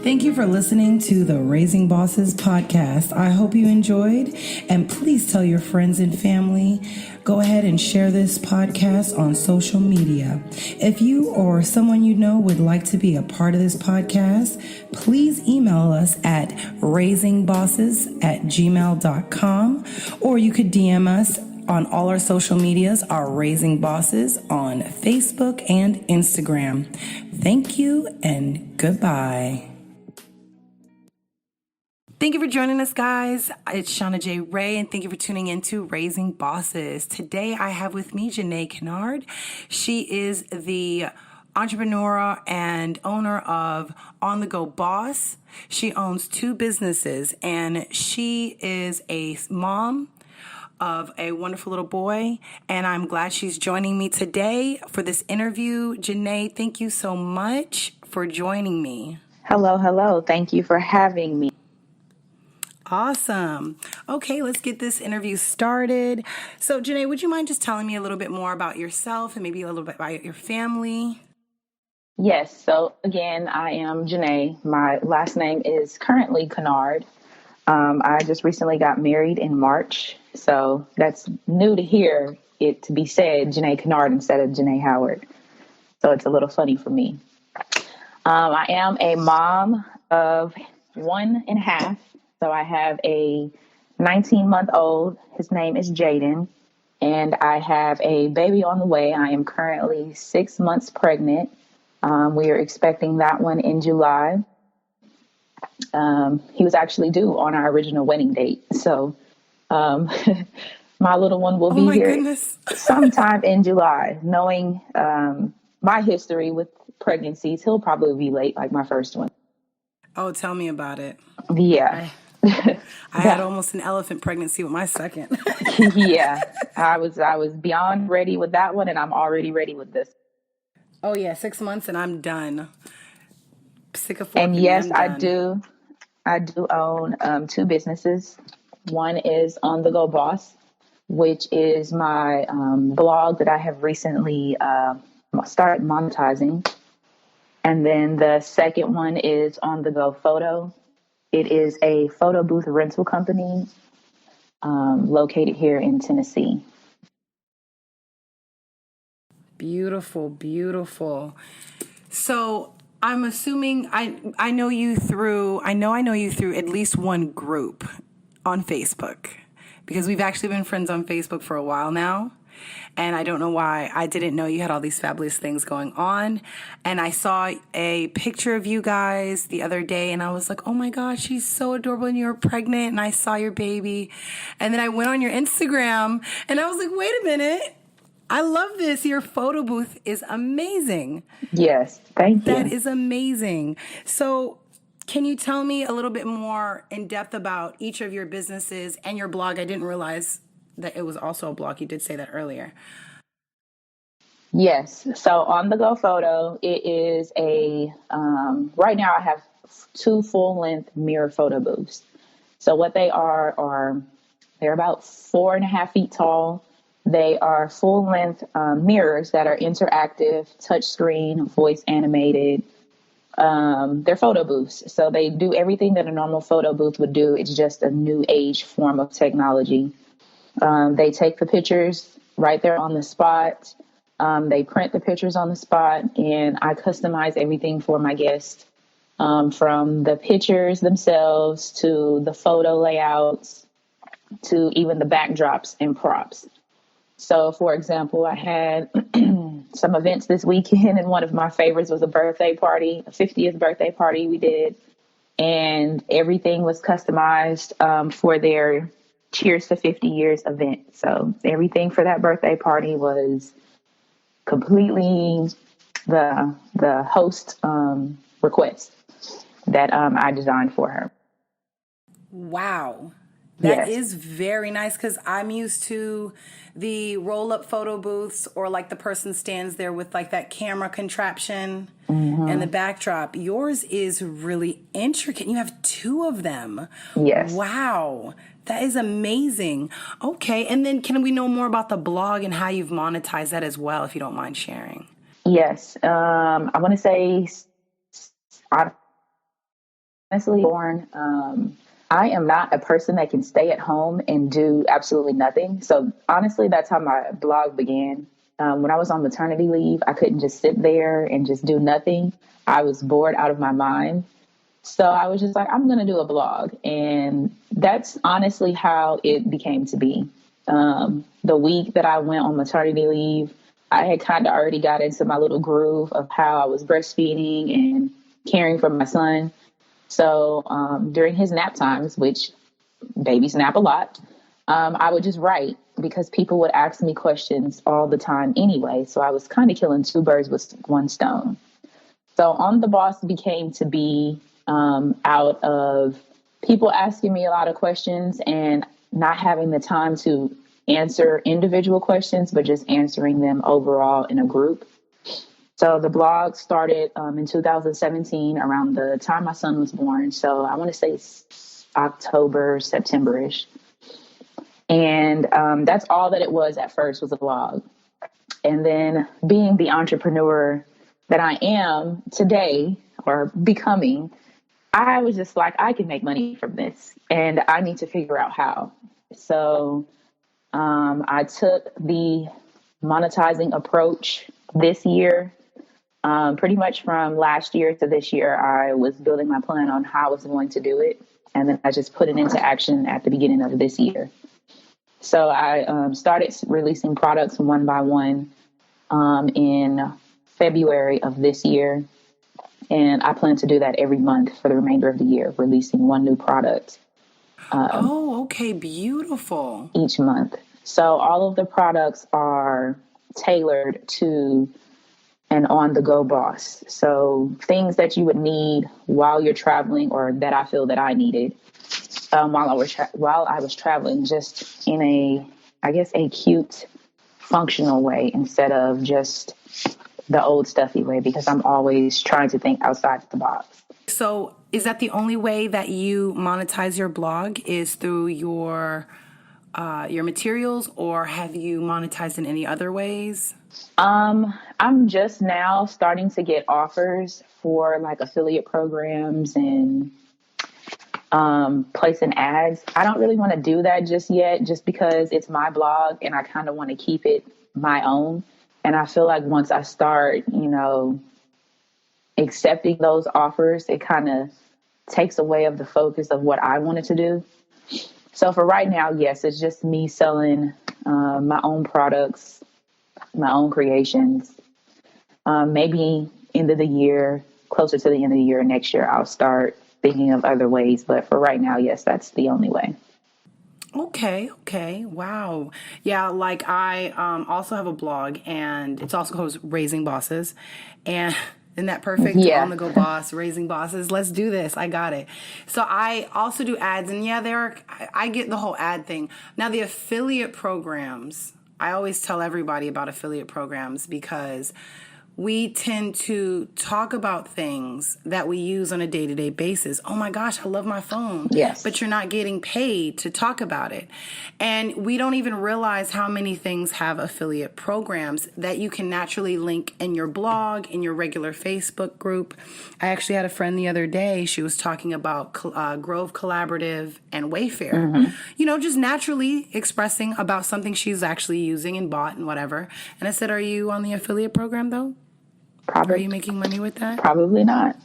Thank you for listening to the Raising Bosses podcast. I hope you enjoyed, and please tell your friends and family. Go ahead and share this podcast on social media. If you or someone you know would like to be a part of this podcast, please email us at raisingbosses@gmail.com, or you could DM us on all our social medias, our Raising Bosses on Facebook and Instagram. Thank you and goodbye. Thank you for joining us, guys. It's Shauna J. Ray, and thank you for tuning into Raising Bosses. Today, I have with me Janee Kinnard. She is the entrepreneur and owner of On The Go Boss. She owns 2 businesses, and she is a mom of a wonderful little boy, and I'm glad she's joining me today for this interview. Janee, thank you so much for joining me. Hello. Thank you for having me. Awesome. Okay, let's get this interview started. So, Janee, would you mind just telling me a little bit more about yourself and maybe a little bit about your family? Yes. So, again, I am Janee. My last name is currently Kinnard. I just recently got married in March, so that's new to hear it to be said Janee Kinnard instead of Janee Howard. So it's a little funny for me. I am a mom of 1.5. So I have a 19-month-old. His name is Jaden, and I have a baby on the way. I am currently 6 months pregnant. We are expecting that one in July. He was actually due on our original wedding date. So my little one will be here sometime in July. Knowing my history with pregnancies, he'll probably be late like my first one. Oh, tell me about it. Yeah. I had almost an elephant pregnancy with my second. Yeah, I was beyond ready with that one, and I'm already ready with this. Oh yeah, 6 months and I'm done. Sick of and yes, I do own 2 businesses. One is On The Go Boss, which is my blog that I have recently started monetizing, and then the second one is On The Go Photo. It is a photo booth rental company located here in Tennessee. Beautiful, beautiful. So I'm assuming I know you through at least one group on Facebook, because we've actually been friends on Facebook for a while now. And I don't know why I didn't know you had all these fabulous things going on. And I saw a picture of you guys the other day, and I was like, oh my gosh, she's so adorable, and you're pregnant, and I saw your baby. And then I went on your Instagram, and I was like, wait a minute. I love this. Your photo booth is amazing. Yes, thank you. That is amazing. So can you tell me a little bit more in depth about each of your businesses and your blog? I didn't realize that it was also a blog. You did say that earlier. Yes. So On The Go Photo, it is right now I have 2 full-length mirror photo booths. So what they are they're about 4.5 feet tall. They are full-length mirrors that are interactive, touchscreen, voice animated. They're photo booths. So they do everything that a normal photo booth would do. It's just a new age form of technology. They take the pictures right there on the spot. They print the pictures on the spot, and I customize everything for my guests, from the pictures themselves to the photo layouts to even the backdrops and props. So, for example, I had some events this weekend, and one of my favorites was a birthday party, a 50th birthday party we did, and everything was customized for their Cheers to 50 Years event. So everything for that birthday party was completely the host request that I designed for her. Wow. That Yes. is very nice, because I'm used to the roll-up photo booths, or like the person stands there with like that camera contraption and the backdrop. Yours is really intricate. You have 2 of them. Yes. Wow. That is amazing. Okay. And then can we know more about the blog and how you've monetized that as well, if you don't mind sharing? Yes. I want to say honestly born. I am not a person that can stay at home and do absolutely nothing. So honestly, that's how my blog began. When I was on maternity leave, I couldn't just sit there and just do nothing. I was bored out of my mind. So I was just like, I'm going to do a blog. And that's honestly how it became to be. The week that I went on maternity leave, I had kind of already got into my little groove of how I was breastfeeding and caring for my son. So during his nap times, which babies nap a lot, I would just write because people would ask me questions all the time anyway. So I was kind of killing two birds with one stone. So On the Boss became to be out of people asking me a lot of questions and not having the time to answer individual questions, but just answering them overall in a group. So the blog started in 2017 around the time my son was born. So I want to say October, September-ish. And that's all that it was at first, was a blog. And then being the entrepreneur that I am today, or becoming, I was just like, I can make money from this and I need to figure out how. So I took the monetizing approach this year. Pretty much from last year to this year, I was building my plan on how I was going to do it. And then I just put it into action at the beginning of this year. So I started releasing products one by one in February of this year. And I plan to do that every month for the remainder of the year, releasing one new product. Okay, beautiful. Each month. So all of the products are tailored to an on-the-go boss. So things that you would need while you're traveling, or that I feel that I needed while I was traveling, just in a cute, functional way instead of just the old stuffy way, because I'm always trying to think outside the box. So is that the only way that you monetize your blog, is through your materials, or have you monetized in any other ways? I'm just now starting to get offers for like affiliate programs and placing ads. I don't really want to do that just yet, just because it's my blog and I kind of want to keep it my own. And I feel like once I start, accepting those offers, it kind of takes away of the focus of what I wanted to do. So for right now, yes, it's just me selling my own products, my own creations. Maybe end of the year, closer to the end of the year next year, I'll start thinking of other ways. But for right now, yes, that's the only way. Okay. Wow. Yeah, like I also have a blog, and it's also called Raising Bosses. And isn't that perfect? Yeah. On the go boss, raising bosses. Let's do this. I got it. So I also do ads, and yeah, I get the whole ad thing. Now the affiliate programs, I always tell everybody about affiliate programs, because we tend to talk about things that we use on a day-to-day basis. Oh my gosh, I love my phone. Yes. But you're not getting paid to talk about it. And we don't even realize how many things have affiliate programs that you can naturally link in your blog, in your regular Facebook group. I actually had a friend the other day, she was talking about Grove Collaborative and Wayfair. Mm-hmm. Just naturally expressing about something she's actually using and bought and whatever. And I said, are you on the affiliate program though? Probably. Are you making money with that? Probably not.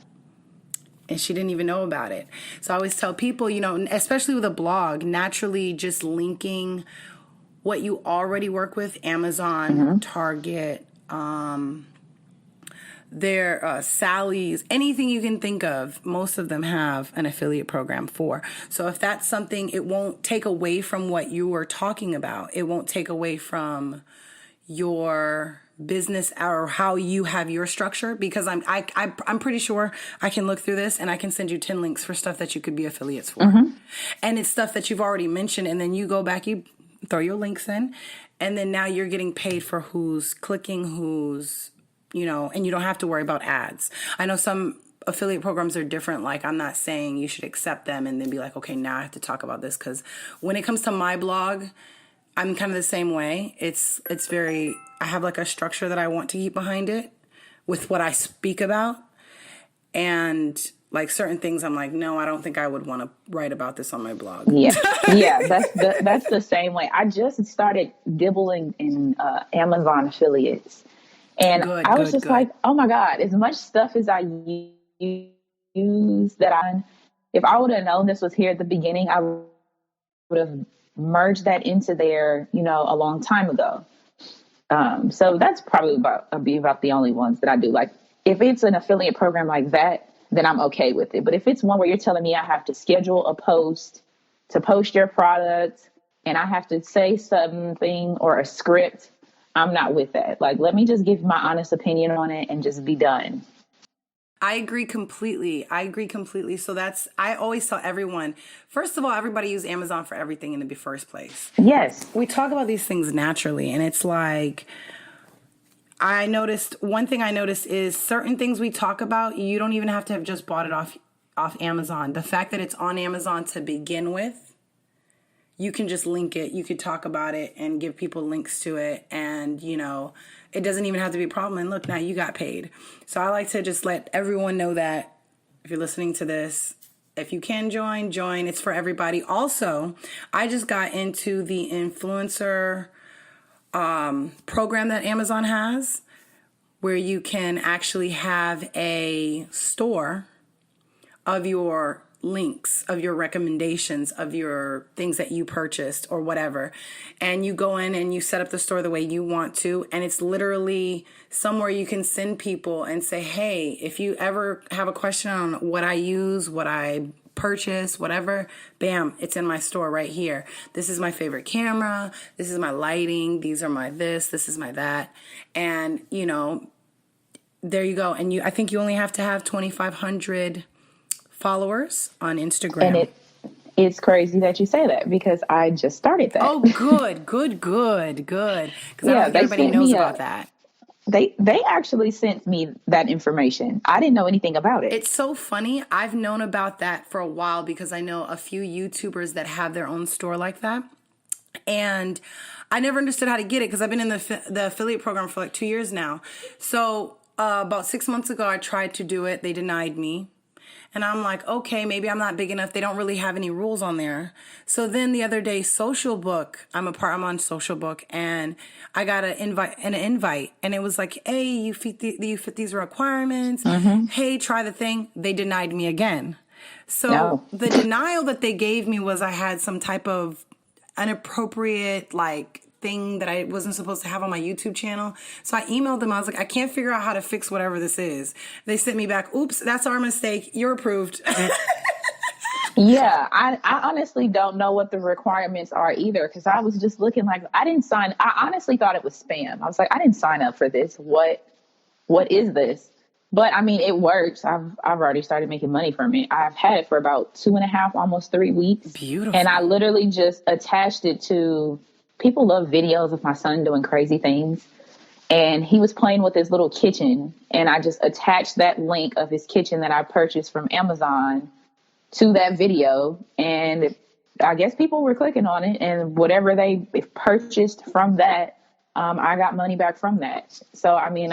And she didn't even know about it. So I always tell people, especially with a blog, naturally just linking what you already work with, Amazon, mm-hmm. Target, their Sally's, anything you can think of, most of them have an affiliate program for. So if that's something, it won't take away from what you were talking about. It won't take away from your business or how you have your structure, because I'm pretty sure I can look through this and I can send you 10 links for stuff that you could be affiliates for. Mm-hmm. And it's stuff that you've already mentioned, and then you go back, you throw your links in, and then now you're getting paid for who's clicking, who's, and you don't have to worry about ads. I know some affiliate programs are different. Like, I'm not saying you should accept them and then be like, okay, now I have to talk about this, because when it comes to my blog, I'm kind of the same way. It's very, I have like a structure that I want to keep behind it with what I speak about. And like certain things, I'm like, no, I don't think I would want to write about this on my blog. Yeah, yeah, that's the same way. I just started dibbling in Amazon affiliates, and Good, I was good, just good. like, oh my God, as much stuff as I use that if I would have known this was here at the beginning, I would have merged that into there, a long time ago. So that's probably about the only ones that I do. Like if it's an affiliate program like that, then I'm okay with it. But if it's one where you're telling me I have to schedule a post to post your product and I have to say something or a script, I'm not with that. Like, let me just give my honest opinion on it and just be done. I agree completely. So I always tell everyone, first of all, everybody use Amazon for everything in the first place. Yes. We talk about these things naturally, and it's like, one thing I noticed is certain things we talk about, you don't even have to have just bought it off Amazon. The fact that it's on Amazon to begin with, you can just link it. You could talk about it and give people links to it. And, it doesn't even have to be a problem. And look, now you got paid. So I like to just let everyone know that if you're listening to this, if you can join. It's for everybody. Also, I just got into the influencer program that Amazon has, where you can actually have a store of your links, of your recommendations, of your things that you purchased or whatever. And you go in and you set up the store the way you want to. And it's literally somewhere you can send people and say, hey, if you ever have a question on what I use, what I purchase, whatever, bam, it's in my store right here. This is my favorite camera. This is my lighting. These are my this is my that. And, there you go. And I think you only have to have 2,500 followers on Instagram. And it's crazy that you say that because I just started that. Oh, good. Because I don't think everybody knows about that. They actually sent me that information. I didn't know anything about it. It's so funny. I've known about that for a while because I know a few YouTubers that have their own store like that. And I never understood how to get it because I've been in the affiliate program for like 2 years now. So about 6 months ago, I tried to do it. They denied me. And I'm like, okay, maybe I'm not big enough. They don't really have any rules on there. So then the other day, Social Book, I'm on Social Book, and I got an invite, and it was like, hey, you fit these requirements. Mm-hmm. Hey, try the thing. They denied me again. So The denial that they gave me was I had some type of inappropriate, thing that I wasn't supposed to have on my YouTube channel. So I emailed them. I was like, I can't figure out how to fix whatever this is. They sent me back, oops, that's our mistake. You're approved. Yeah, I honestly don't know what the requirements are either because I was just looking like I honestly thought it was spam. I was like, I didn't sign up for this. What is this? But I mean, it works. I've already started making money from it. I've had it for about 2.5, almost 3 weeks. Beautiful. And I literally just attached it to, people love videos of my son doing crazy things. And he was playing with his little kitchen. And I just attached that link of his kitchen that I purchased from Amazon to that video. And I guess people were clicking on it. And whatever they purchased from that, I got money back from that. So, I mean,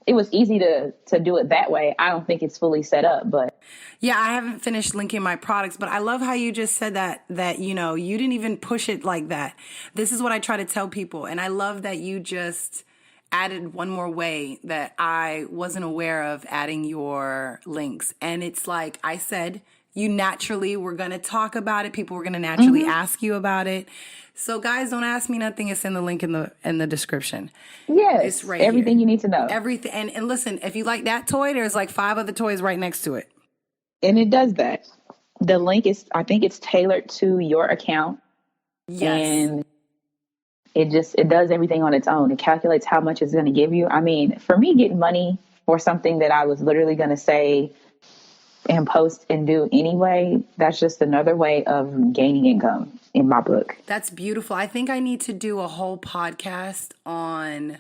it was easy to do it that way. I don't think it's fully set up, but. Yeah, I haven't finished linking my products, but I love how you just said that, you didn't even push it like that. This is what I try to tell people. And I love that you just added one more way that I wasn't aware of adding your links. And it's like I said, you naturally were going to talk about it. People were going to naturally ask you about it. So guys, don't ask me nothing. It's in the link in the description. Yes, it's right everything here. You need to know. Everything. And listen, if you like that toy, there's like 5 other toys right next to it. And it does that. The link is, I think it's tailored to your account. Yes. And it does everything on its own. It calculates how much it's going to give you. I mean, for me, getting money for something that I was literally going to say and post and do anyway, that's just another way of gaining income in my book. That's beautiful. I think I need to do a whole podcast on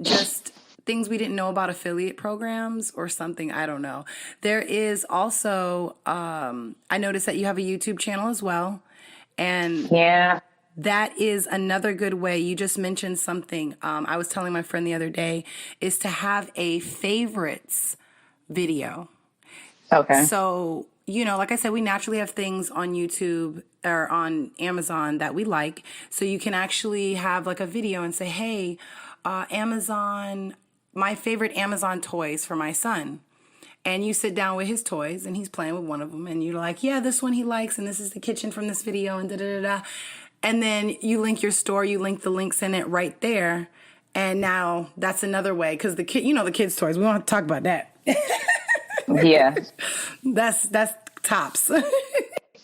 just things we didn't know about affiliate programs or something. I don't know. There is also, I noticed that you have a YouTube channel as well. And yeah, that is another good way. You just mentioned something. I was telling my friend the other day is to have a favorites video. Okay. So, like I said, we naturally have things on YouTube or on Amazon that we like. So you can actually have like a video and say, hey, Amazon, my favorite Amazon toys for my son. And you sit down with his toys and he's playing with one of them. And you're like, yeah, this one he likes. And this is the kitchen from this video and da-da-da-da. And then you link your store, you link the links in it right there. And now that's another way. Because the kids' toys, we don't have to talk about that. Yeah. That's tops.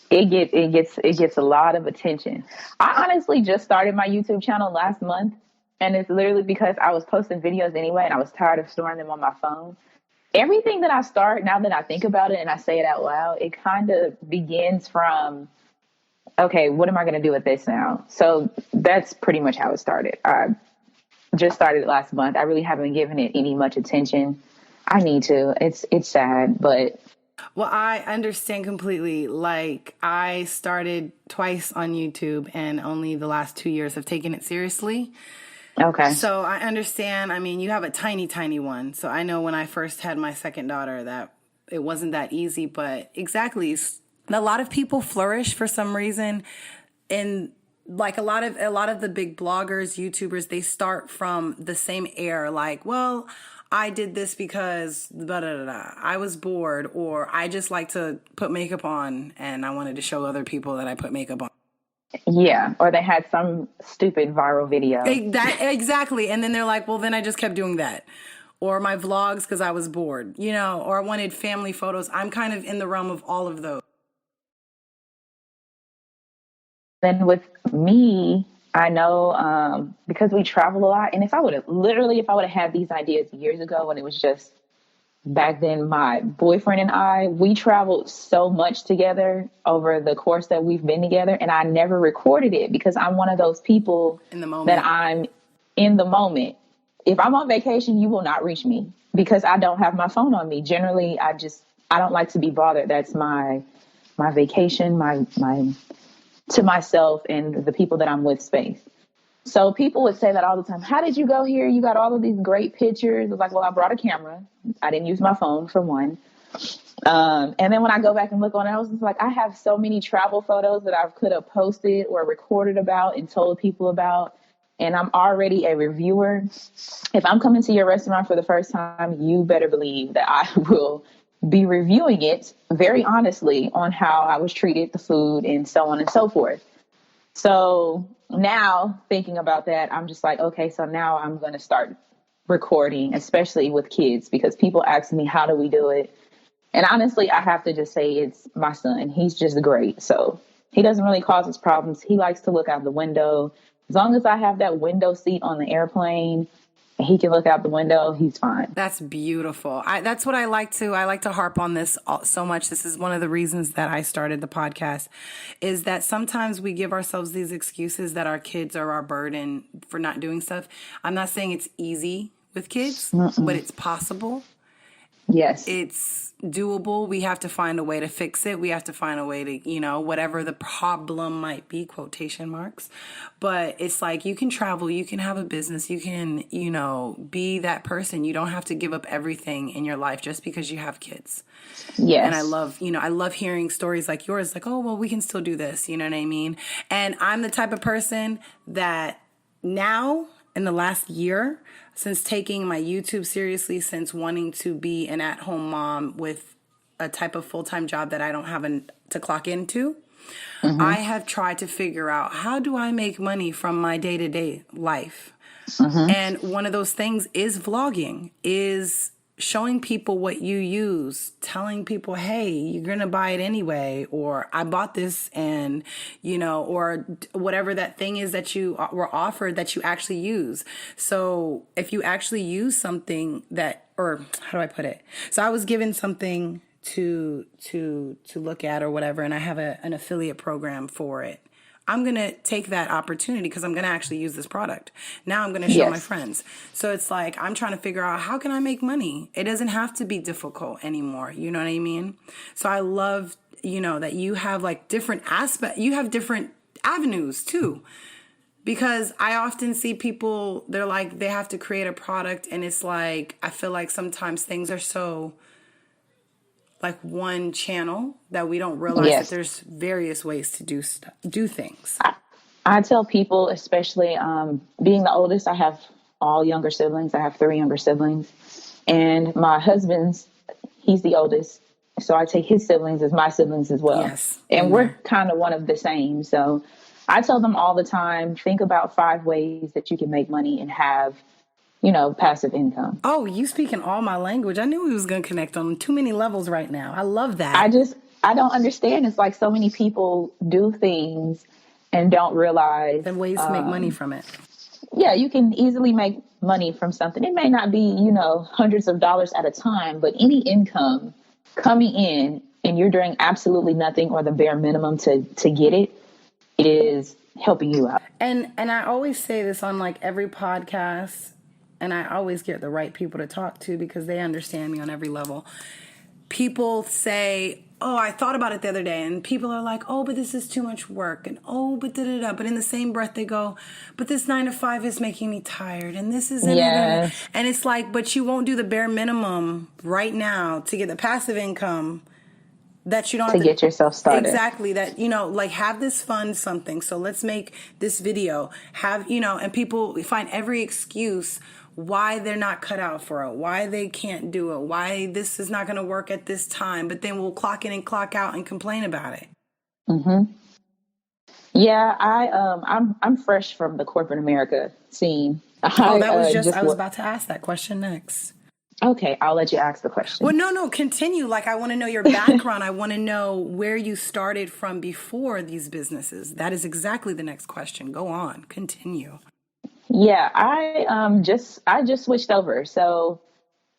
It gets a lot of attention. I honestly just started my YouTube channel last month, and it's literally because I was posting videos anyway, and I was tired of storing them on my phone. Everything that I start, now that I think about it and I say it out loud, it kind of begins from, okay, what am I going to do with this now? So that's pretty much how it started. I just started it last month. I really haven't given it any much attention. I need to. It's sad, but... Well, I understand completely. Like, I started twice on YouTube and only the last 2 years have taken it seriously. Okay. So I understand. I mean, you have a tiny, tiny one. So I know when I first had my second daughter that it wasn't that easy, but exactly. A lot of people flourish for some reason. And like a lot of the big bloggers, YouTubers, they start from the same air. Like, well, I did this because blah, blah, blah, blah. I was bored, or I just like to put makeup on and I wanted to show other people that I put makeup on. Yeah, or they had some stupid viral video. Exactly. And then they're like, well, then I just kept doing that. Or my vlogs because I was bored, or I wanted family photos. I'm kind of in the realm of all of those. Then with me, I know because we travel a lot, and if I would have had these ideas years ago when it was just back then, my boyfriend and I, we traveled so much together over the course that we've been together, and I never recorded it because I'm one of those people in the moment. That I'm in the moment. If I'm on vacation, you will not reach me because I don't have my phone on me. Generally, I don't like to be bothered. That's my vacation, my to myself and the people that I'm with space. So people would say that all the time. How did you go here? You got all of these great pictures. It's like, well, I brought a camera. I didn't use my phone for one. And then when I go back and look on it, I was just like, I have so many travel photos that I could have posted or recorded about and told people about. And I'm already a reviewer. If I'm coming to your restaurant for the first time, you better believe that I will be reviewing it very honestly on how I was treated, the food, and so on and so forth. So now thinking about that, I'm just like, okay, so now I'm going to start recording, especially with kids, because people ask me, how do we do it? And honestly, I have to just say it's my son. He's just great. So he doesn't really cause us problems. He likes to look out the window. As long as I have that window seat on the airplane and he can look out the window, he's fine. That's beautiful. That's what I like to harp on this so much. This is one of the reasons that I started the podcast, is that sometimes we give ourselves these excuses that our kids are our burden for not doing stuff. I'm not saying it's easy with kids, but it's possible. Yes. It's doable. We have to find a way to fix it. We have to find a way to, whatever the problem might be, quotation marks. But it's like you can travel, you can have a business, you can, be that person. You don't have to give up everything in your life just because you have kids. Yes. And I love hearing stories like yours, like, oh, well, we can still do this. You know what I mean? And I'm the type of person that now, in the last year, since taking my YouTube seriously, since wanting to be an at-home mom with a type of full-time job that I don't have to clock into, I have tried to figure out, how do I make money from my day-to-day life? And one of those things is vlogging, is showing people what you use, telling people, hey, you're going to buy it anyway, or I bought this and, or whatever that thing is that you were offered that you actually use. So if you actually use something or how do I put it? So I was given something to look at or whatever, and I have an affiliate program for it. I'm going to take that opportunity because I'm going to actually use this product. Now I'm going to show my friends. So it's like, I'm trying to figure out, how can I make money? It doesn't have to be difficult anymore. You know what I mean? So I love, that you have like different aspects. You have different avenues too. Because I often see people, they're like, they have to create a product. And it's like, I feel like sometimes things are so like one channel that we don't realize that Yes. there's various ways to do things. I tell people, especially being the oldest, I have all younger siblings. I have 3 younger siblings. And my husband's, he's the oldest. So I take his siblings as my siblings as well. Yes. And we're kind of one of the same. So I tell them all the time, think about 5 ways that you can make money and have, passive income. Oh, you speaking all my language. I knew we was going to connect on too many levels right now. I love that. I don't understand. It's like so many people do things and don't realize the ways to make money from it. Yeah, you can easily make money from something. It may not be, hundreds of dollars at a time, but any income coming in and you're doing absolutely nothing or the bare minimum to get it is helping you out. And I always say this on like every podcast, and I always get the right people to talk to because they understand me on every level. People say, oh, I thought about it the other day, and people are like, oh, but this is too much work, and oh, but da-da-da. But in the same breath, they go, but this 9 to 5 is making me tired, and this is Yes. And it's like, but you won't do the bare minimum right now to get the passive income that you don't have to get yourself started. Exactly. That, like have this fund something. So let's make this video. And people find every excuse why they're not cut out for it, why they can't do it, why this is not going to work at this time. But then we'll clock in and clock out and complain about it. Mm-hmm. Yeah, I'm fresh from the corporate America scene. I was about to ask that question next. Okay, I'll let you ask the question. Well, no, continue. Like, I want to know your background. I want to know where you started from before these businesses. That is exactly the next question. Go on, continue. Yeah, I just switched over. So,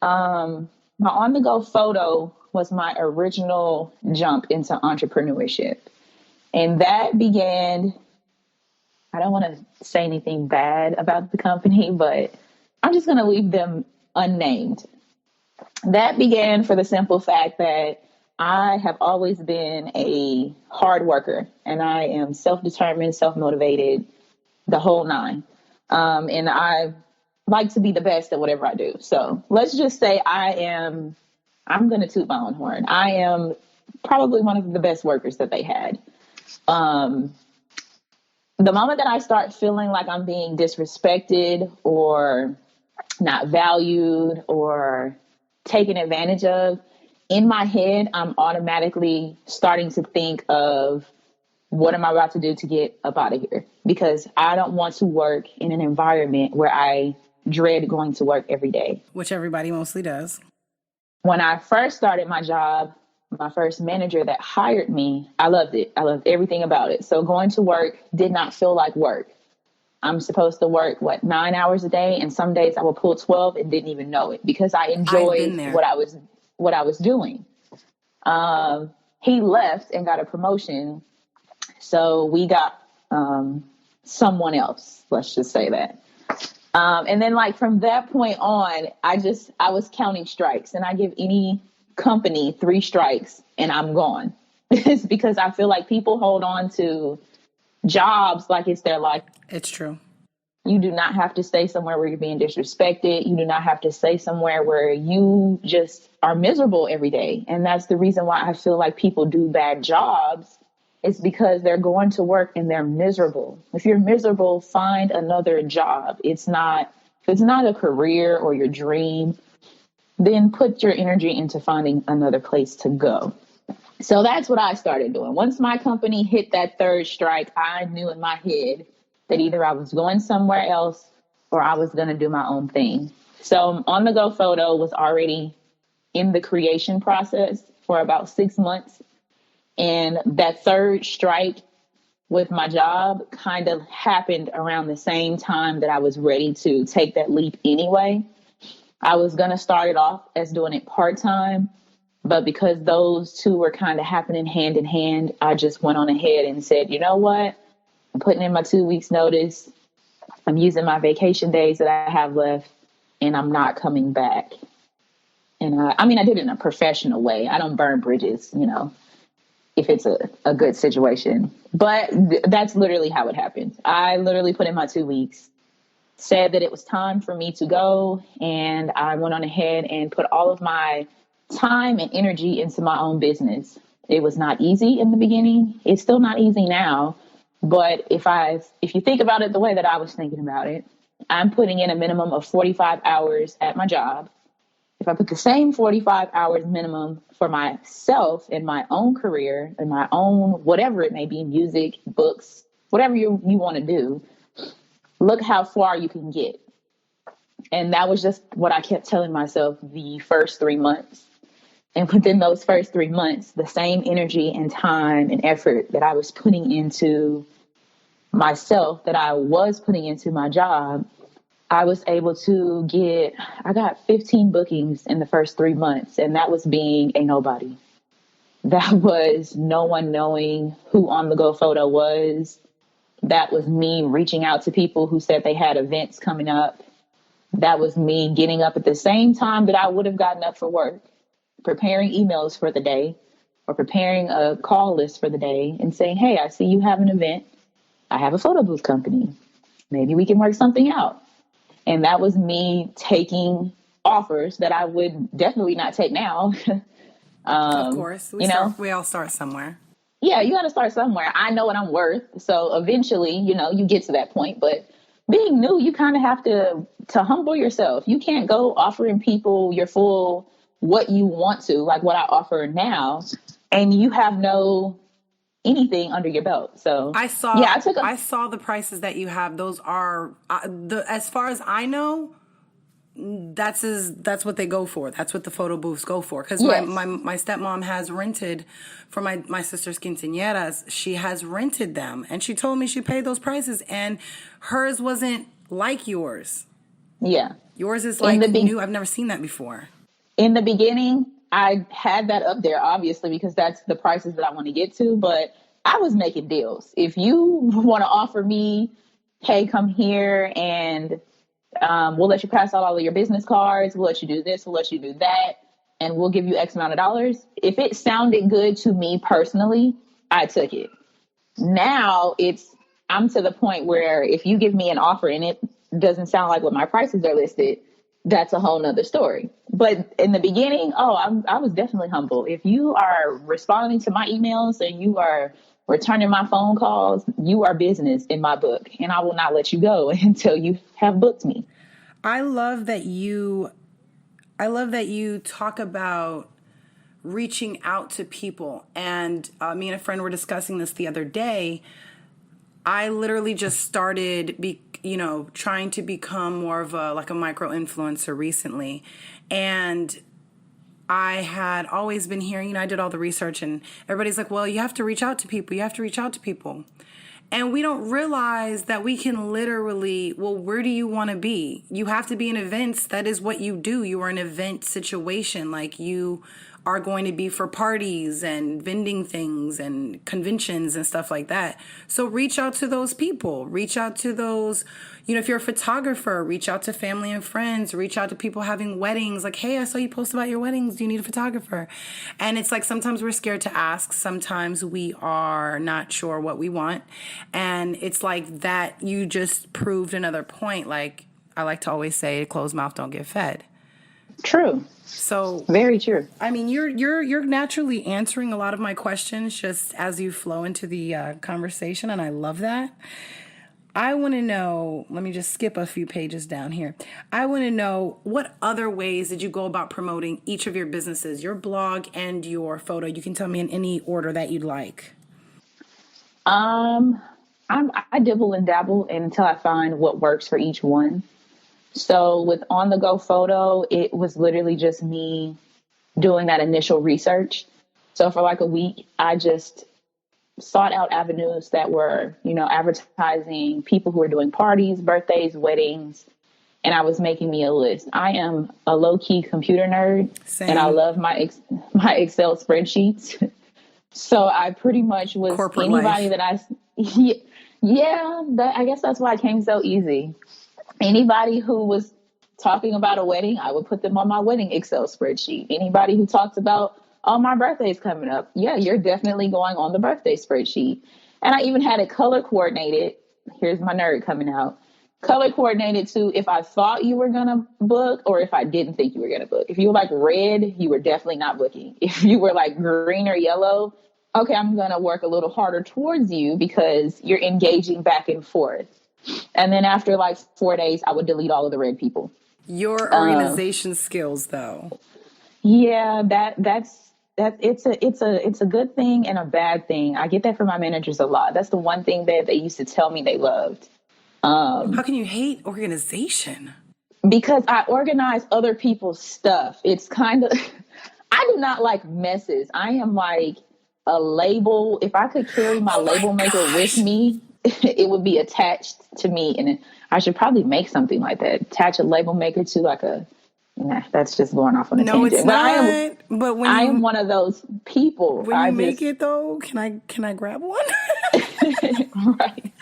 my on-the-go photo was my original jump into entrepreneurship, and that began. I don't want to say anything bad about the company, but I'm just going to leave them unnamed. That began for the simple fact that I have always been a hard worker, and I am self-determined, self-motivated, the whole 9. And I like to be the best at whatever I do. So let's just say I'm going to toot my own horn. I am probably one of the best workers that they had. The moment that I start feeling like I'm being disrespected or not valued or taken advantage of, in my head, I'm automatically starting to think of what am I about to do to get up out of here? Because I don't want to work in an environment where I dread going to work every day. Which everybody mostly does. When I first started my job, my first manager that hired me, I loved it. I loved everything about it. So going to work did not feel like work. I'm supposed to work, 9 hours a day? And some days I would pull 12 and didn't even know it because I enjoyed what I was doing. He left and got a promotion. So we got someone else, let's just say that. And then from that point on, I was counting strikes, and I give any company 3 strikes and I'm gone. It's because I feel like people hold on to jobs like it's their life. It's true. You do not have to stay somewhere where you're being disrespected. You do not have to stay somewhere where you just are miserable every day. And that's the reason why I feel like people do bad jobs. It's because they're going to work and they're miserable. If you're miserable, find another job. If it's not a career or your dream, then put your energy into finding another place to go. So that's what I started doing. Once my company hit that 3rd strike, I knew in my head that either I was going somewhere else or I was going to do my own thing. So On The Go Photo was already in the creation process for about 6 months. And that 3rd strike with my job kind of happened around the same time that I was ready to take that leap anyway. I was going to start it off as doing it part-time, but because those 2 were kind of happening hand in hand, I just went on ahead and said, you know what? I'm putting in my 2 weeks notice. I'm using my vacation days that I have left, and I'm not coming back. And I did it in a professional way. I don't burn bridges, if it's a good situation. But that's literally how it happened. I literally put in my 2 weeks, said that it was time for me to go, and I went on ahead and put all of my time and energy into my own business. It was not easy in the beginning. It's still not easy now. But if you think about it the way that I was thinking about it, I'm putting in a minimum of 45 hours at my job. If I put the same 45 hours minimum for myself in my own career, in my own, whatever it may be, music, books, whatever you want to do, look how far you can get. And that was just what I kept telling myself the first 3 months. And within those first 3 months, the same energy and time and effort that I was putting into myself, that I was putting into my job, I was able to I got 15 bookings in the first 3 months. And that was being a nobody. That was no one knowing who On The Go Photo was. That was me reaching out to people who said they had events coming up. That was me getting up at the same time that I would have gotten up for work, preparing emails for the day or preparing a call list for the day and saying, hey, I see you have an event. I have a photo booth company. Maybe we can work something out. And that was me taking offers that I would definitely not take now. Of course. We all start somewhere. Yeah, you got to start somewhere. I know what I'm worth. So eventually, you get to that point. But being new, you kind of have to humble yourself. You can't go offering people your full what you want to, like what I offer now, and you have no anything under your belt. So I saw the prices that you have. Those are as far as I know, that's what they go for. That's what the photo booths go for. Because yes. my stepmom has rented for my sister's quinceañeras. She has rented them, and she told me she paid those prices, and hers wasn't like yours. Yeah, yours is like new. I've never seen that before. In the beginning, I had that up there, obviously, because that's the prices that I want to get to. But I was making deals. If you want to offer me, hey, come here and we'll let you pass out all of your business cards. We'll let you do this. We'll let you do that. And we'll give you X amount of dollars. If it sounded good to me personally, I took it. Now I'm to the point where if you give me an offer and it doesn't sound like what my prices are listed, that's a whole nother story. But in the beginning, I was definitely humble. If you are responding to my emails and you are returning my phone calls, you are business in my book, and I will not let you go until you have booked me. I love that you talk about reaching out to people. And me and a friend were discussing this the other day. I literally just started trying to become more of a micro influencer recently. And I had always been hearing, I did all the research and everybody's like, well, you have to reach out to people. You have to reach out to people. And we don't realize that we can literally, where do you want to be? You have to be in events. That is what you do. You are an event situation. Like you are going to be for parties and vending things and conventions and stuff like that. So reach out to those people. Reach out to those, if you're a photographer, reach out to family and friends. Reach out to people having weddings. Like, hey, I saw you post about your weddings. Do you need a photographer? And it's like sometimes we're scared to ask. Sometimes we are not sure what we want. And it's like that you just proved another point. Like I like to always say, closed mouth don't get fed. True. So very true. I mean, you're naturally answering a lot of my questions just as you flow into the conversation, and I love that. I want to know, let me just skip a few pages down here. I want to know, what other ways did you go about promoting each of your businesses, your blog and your photo? You can tell me in any order that you'd like. I dibble and dabble until I find what works for each one. So with On The Go Photo, it was literally just me doing that initial research. So for like a week, I just sought out avenues that were, advertising people who were doing parties, birthdays, weddings, and I was making me a list. I am a low-key computer nerd. Same. And I love my Excel spreadsheets. So I pretty much was corporate anybody life. I guess that's why it came so easy. Anybody who was talking about a wedding, I would put them on my wedding Excel spreadsheet. Anybody who talks about, my birthday's coming up, yeah, you're definitely going on the birthday spreadsheet. And I even had it color coordinated. Here's my nerd coming out. color coordinated to if I thought you were gonna book or if I didn't think you were gonna book. If you were like red, you were definitely not booking. If you were like green or yellow, okay, I'm gonna work a little harder towards you because you're engaging back and forth. And then after like 4 days, I would delete all of the red people. Your organization skills, though. Yeah, it's a good thing and a bad thing. I get that from my managers a lot. That's the one thing that they used to tell me they loved. How can you hate organization? Because I organize other people's stuff. It's kind of, I do not like messes. I am like a label. If I could carry my label maker with me, it would be attached to me. And I should probably make something like that. Attach a label maker to like a, nah, that's just going off on a tangent. It's not. But when I am one of those people. When you make it though, can I grab one? Right.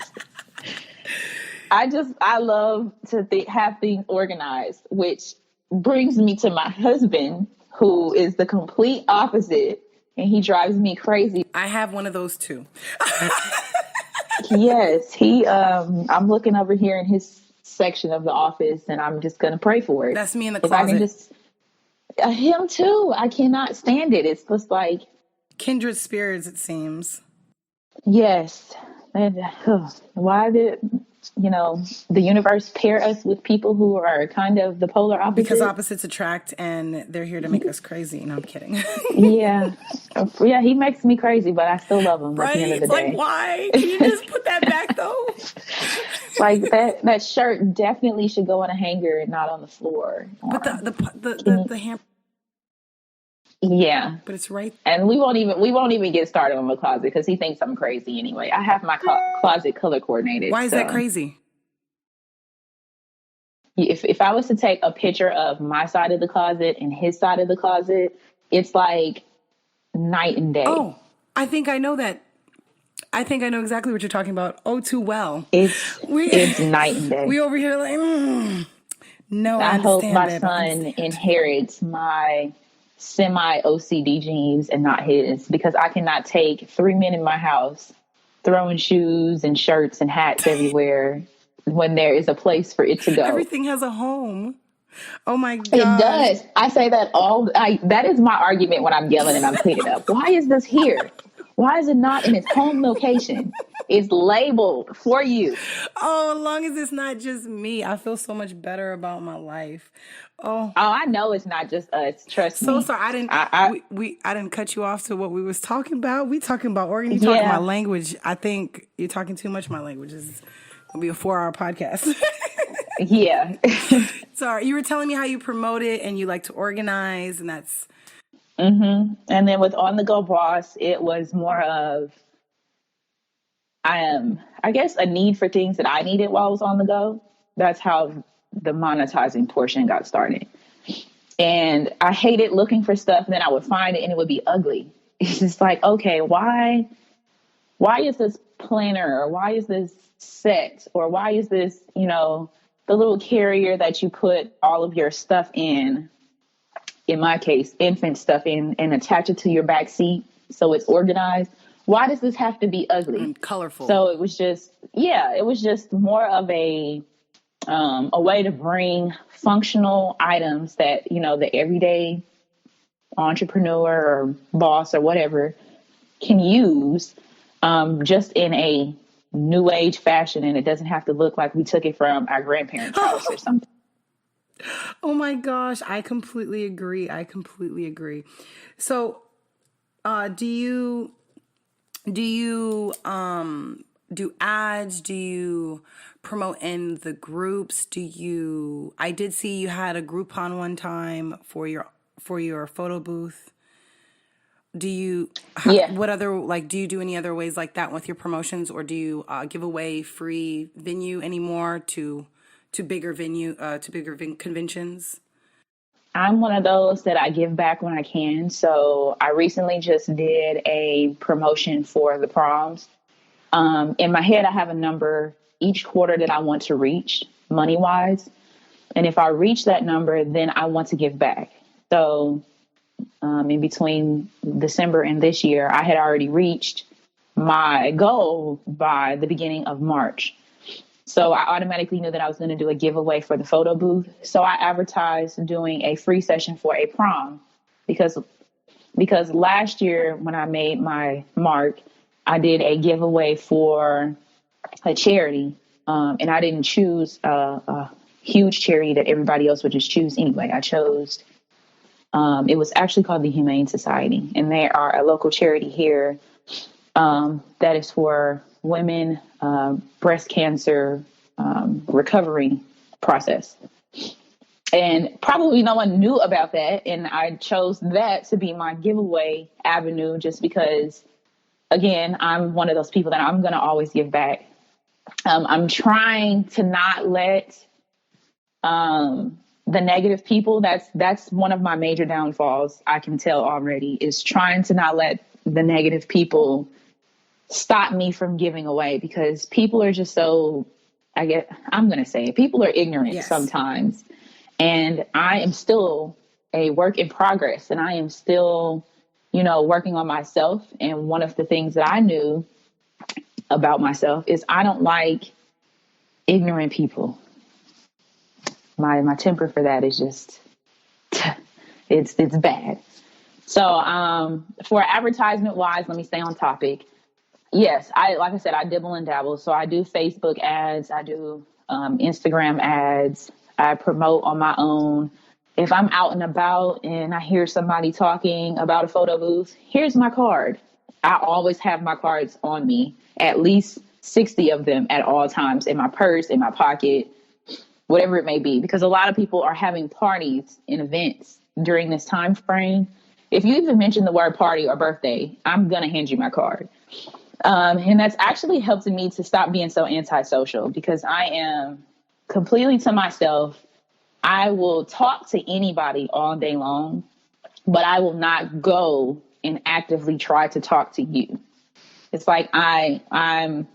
I love to have things organized, which brings me to my husband, who is the complete opposite, and he drives me crazy. I have one of those too. Yes, I'm looking over here in his section of the office, and I'm just going to pray for it. That's me in the closet. Him too. I cannot stand it. It's just like kindred spirits, it seems. Yes. And, why did the universe pair us with people who are kind of the polar opposite? Because opposites attract, and they're here to make us crazy. No, I'm kidding. Yeah, he makes me crazy, but I still love him. Right? At the end of the day. Like, why? Can you just put that back though? Like that shirt definitely should go on a hanger and not on the floor. But the hamper. Yeah, but it's right. And we won't even get started on the closet because he thinks I'm crazy anyway. I have my closet color coordinated. Why is that crazy? If I was to take a picture of my side of the closet and his side of the closet, it's like night and day. Oh, I think I know that. I think I know exactly what you're talking about. Oh, too well. It's night and day. We over here like, no. I hope my son inherits my semi OCD genes and not his, because I cannot take 3 men in my house throwing shoes and shirts and hats everywhere when there is a place for it to go. Everything has a home. Oh my God. It does. I say that that is my argument when I'm yelling and I'm cleaning up. Why is this here? Why is it not in its home location? It's labeled for you. Oh, as long as it's not just me, I feel so much better about my life. Oh, I know it's not just us. Trust me. So sorry, I didn't cut you off to what we was talking about. We talking about organ. You talking about language. I think you're talking too much. My language is gonna be a 4-hour podcast. Yeah. Sorry, you were telling me how you promote it and you like to organize, and that's. Mm-hmm. And then with On the Go Boss, it was more of, I guess, a need for things that I needed while I was on the go. That's how the monetizing portion got started. And I hated looking for stuff, and then I would find it and it would be ugly. It's just like, okay, why is this planner, or why is this set, or why is this, the little carrier that you put all of your stuff in my case, infant stuff in, and attach it to your back seat so it's organized. Why does this have to be ugly and colorful? So it was just more of a way to bring functional items that, the everyday entrepreneur or boss or whatever can use, just in a new age fashion. And it doesn't have to look like we took it from our grandparents' house or something. Oh my gosh, I completely agree. So, do you do ads? Do you promote in the groups? I did see you had a Groupon one time for your photo booth. What other, do you do any other ways like that with your promotions, or do you give away free venue anymore to bigger conventions? I'm one of those that I give back when I can. So I recently just did a promotion for the proms. In my head, I have a number each quarter that I want to reach money wise. And if I reach that number, then I want to give back. So in between December and this year, I had already reached my goal by the beginning of March. So I automatically knew that I was going to do a giveaway for the photo booth. So I advertised doing a free session for a prom because last year when I made my mark, I did a giveaway for a charity. And I didn't choose a huge charity that everybody else would just choose anyway. I chose, it was actually called the Humane Society, and they are a local charity here that is for women, breast cancer recovery process. And probably no one knew about that. And I chose that to be my giveaway avenue just because, again, I'm one of those people that I'm going to always give back. I'm trying to not let the negative people, that's one of my major downfalls, I can tell already, is trying to not let the negative people stop me from giving away, because people are just so, I'm going to say it, people are ignorant sometimes. And I am still a work in progress, and I am still, working on myself. And one of the things that I knew about myself is I don't like ignorant people. My temper for that is just, it's bad. So, for advertisement wise, let me stay on topic. Yes, like I said, I dibble and dabble. So I do Facebook ads. I do Instagram ads. I promote on my own. If I'm out and about and I hear somebody talking about a photo booth, here's my card. I always have my cards on me, at least 60 of them at all times, in my purse, in my pocket, whatever it may be, because a lot of people are having parties and events during this time frame. If you even mention the word party or birthday, I'm going to hand you my card. And that's actually helped me to stop being so antisocial, because I am completely to myself. I will talk to anybody all day long, but I will not go and actively try to talk to you. It's like I'm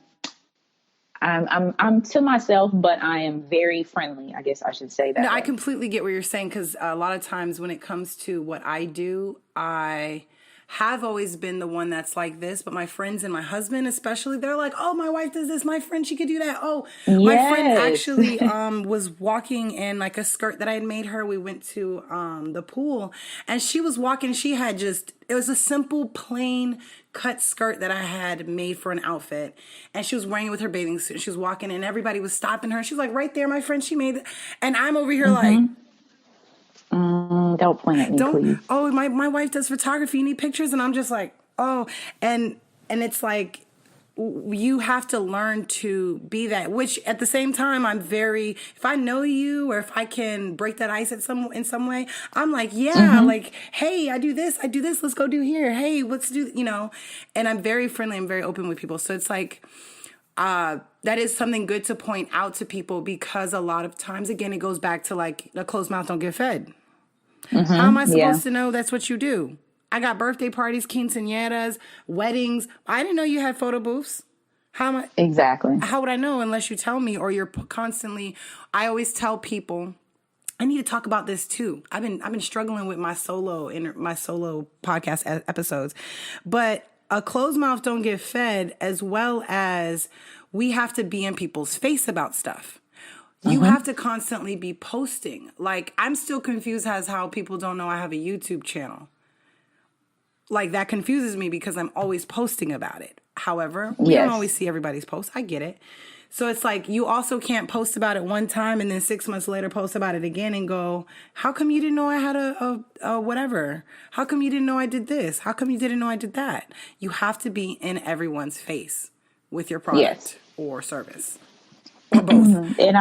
to myself, but I am very friendly. I guess I should say that. No, I completely get what you're saying, because a lot of times when it comes to what I do, I have always been the one that's like this, but my friends and my husband especially, they're like, oh, my wife does this, my friend, she could do that. Oh, my friend actually was walking in like a skirt that I had made her. We went to the pool, and she was walking, she had it was a simple plain cut skirt that I had made for an outfit, and she was wearing it with her bathing suit. She was walking, and everybody was stopping her. She was like, right there, my friend, she made it. And I'm over here like, don't point at me, please. Oh, my wife does photography. You need pictures? And I'm just like, oh. And it's like, you have to learn to be that, which at the same time, if I know you, or if I can break that ice in some way, I'm like, like, hey, I do this, let's go do here. Hey, let's do, and I'm very friendly. I'm very open with people. So it's like, that is something good to point out to people, because a lot of times, again, it goes back to like, a closed mouth don't get fed. How am I supposed to know that's what you do? I got birthday parties, quinceañeras, weddings. I didn't know you had photo booths. Exactly. How would I know unless you tell me, or you're constantly? I always tell people, I need to talk about this too. I've been struggling with my solo podcast episodes, but a closed mouth don't get fed, as well as we have to be in people's face about stuff. You have to constantly be posting. Like, I'm still confused as how people don't know I have a YouTube channel. Like, that confuses me, because I'm always posting about it. However, we don't always see everybody's posts. I get it. So it's like, you also can't post about it one time and then 6 months later post about it again and go, how come you didn't know I had a whatever? How come you didn't know I did this? How come you didn't know I did that? You have to be in everyone's face with your product or service, or both. And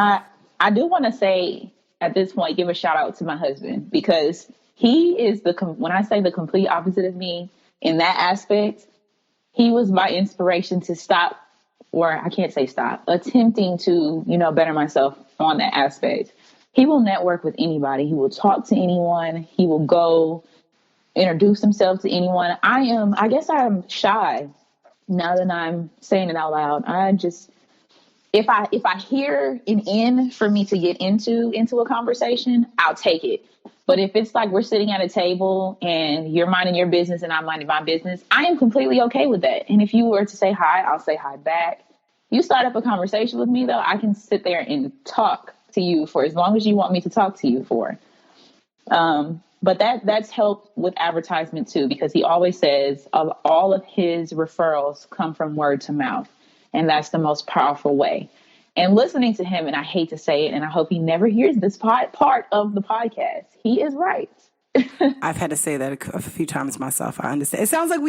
I do want to say at this point, give a shout out to my husband, because he is when I say the complete opposite of me in that aspect. He was my inspiration to stop, or I can't say stop, attempting to, better myself on that aspect. He will network with anybody. He will talk to anyone. He will go introduce himself to anyone. I guess I'm shy now that I'm saying it out loud. If I hear an end for me to get into a conversation, I'll take it. But if it's like we're sitting at a table and you're minding your business and I'm minding my business, I am completely okay with that. And if you were to say hi, I'll say hi back. You start up a conversation with me, though, I can sit there and talk to you for as long as you want me to talk to you for. But that's helped with advertisement too, because he always says all of his referrals come from word to mouth. And that's the most powerful way. And listening to him, and I hate to say it, and I hope he never hears this part of the podcast, he is right. I've had to say that a few times myself. I understand. It sounds like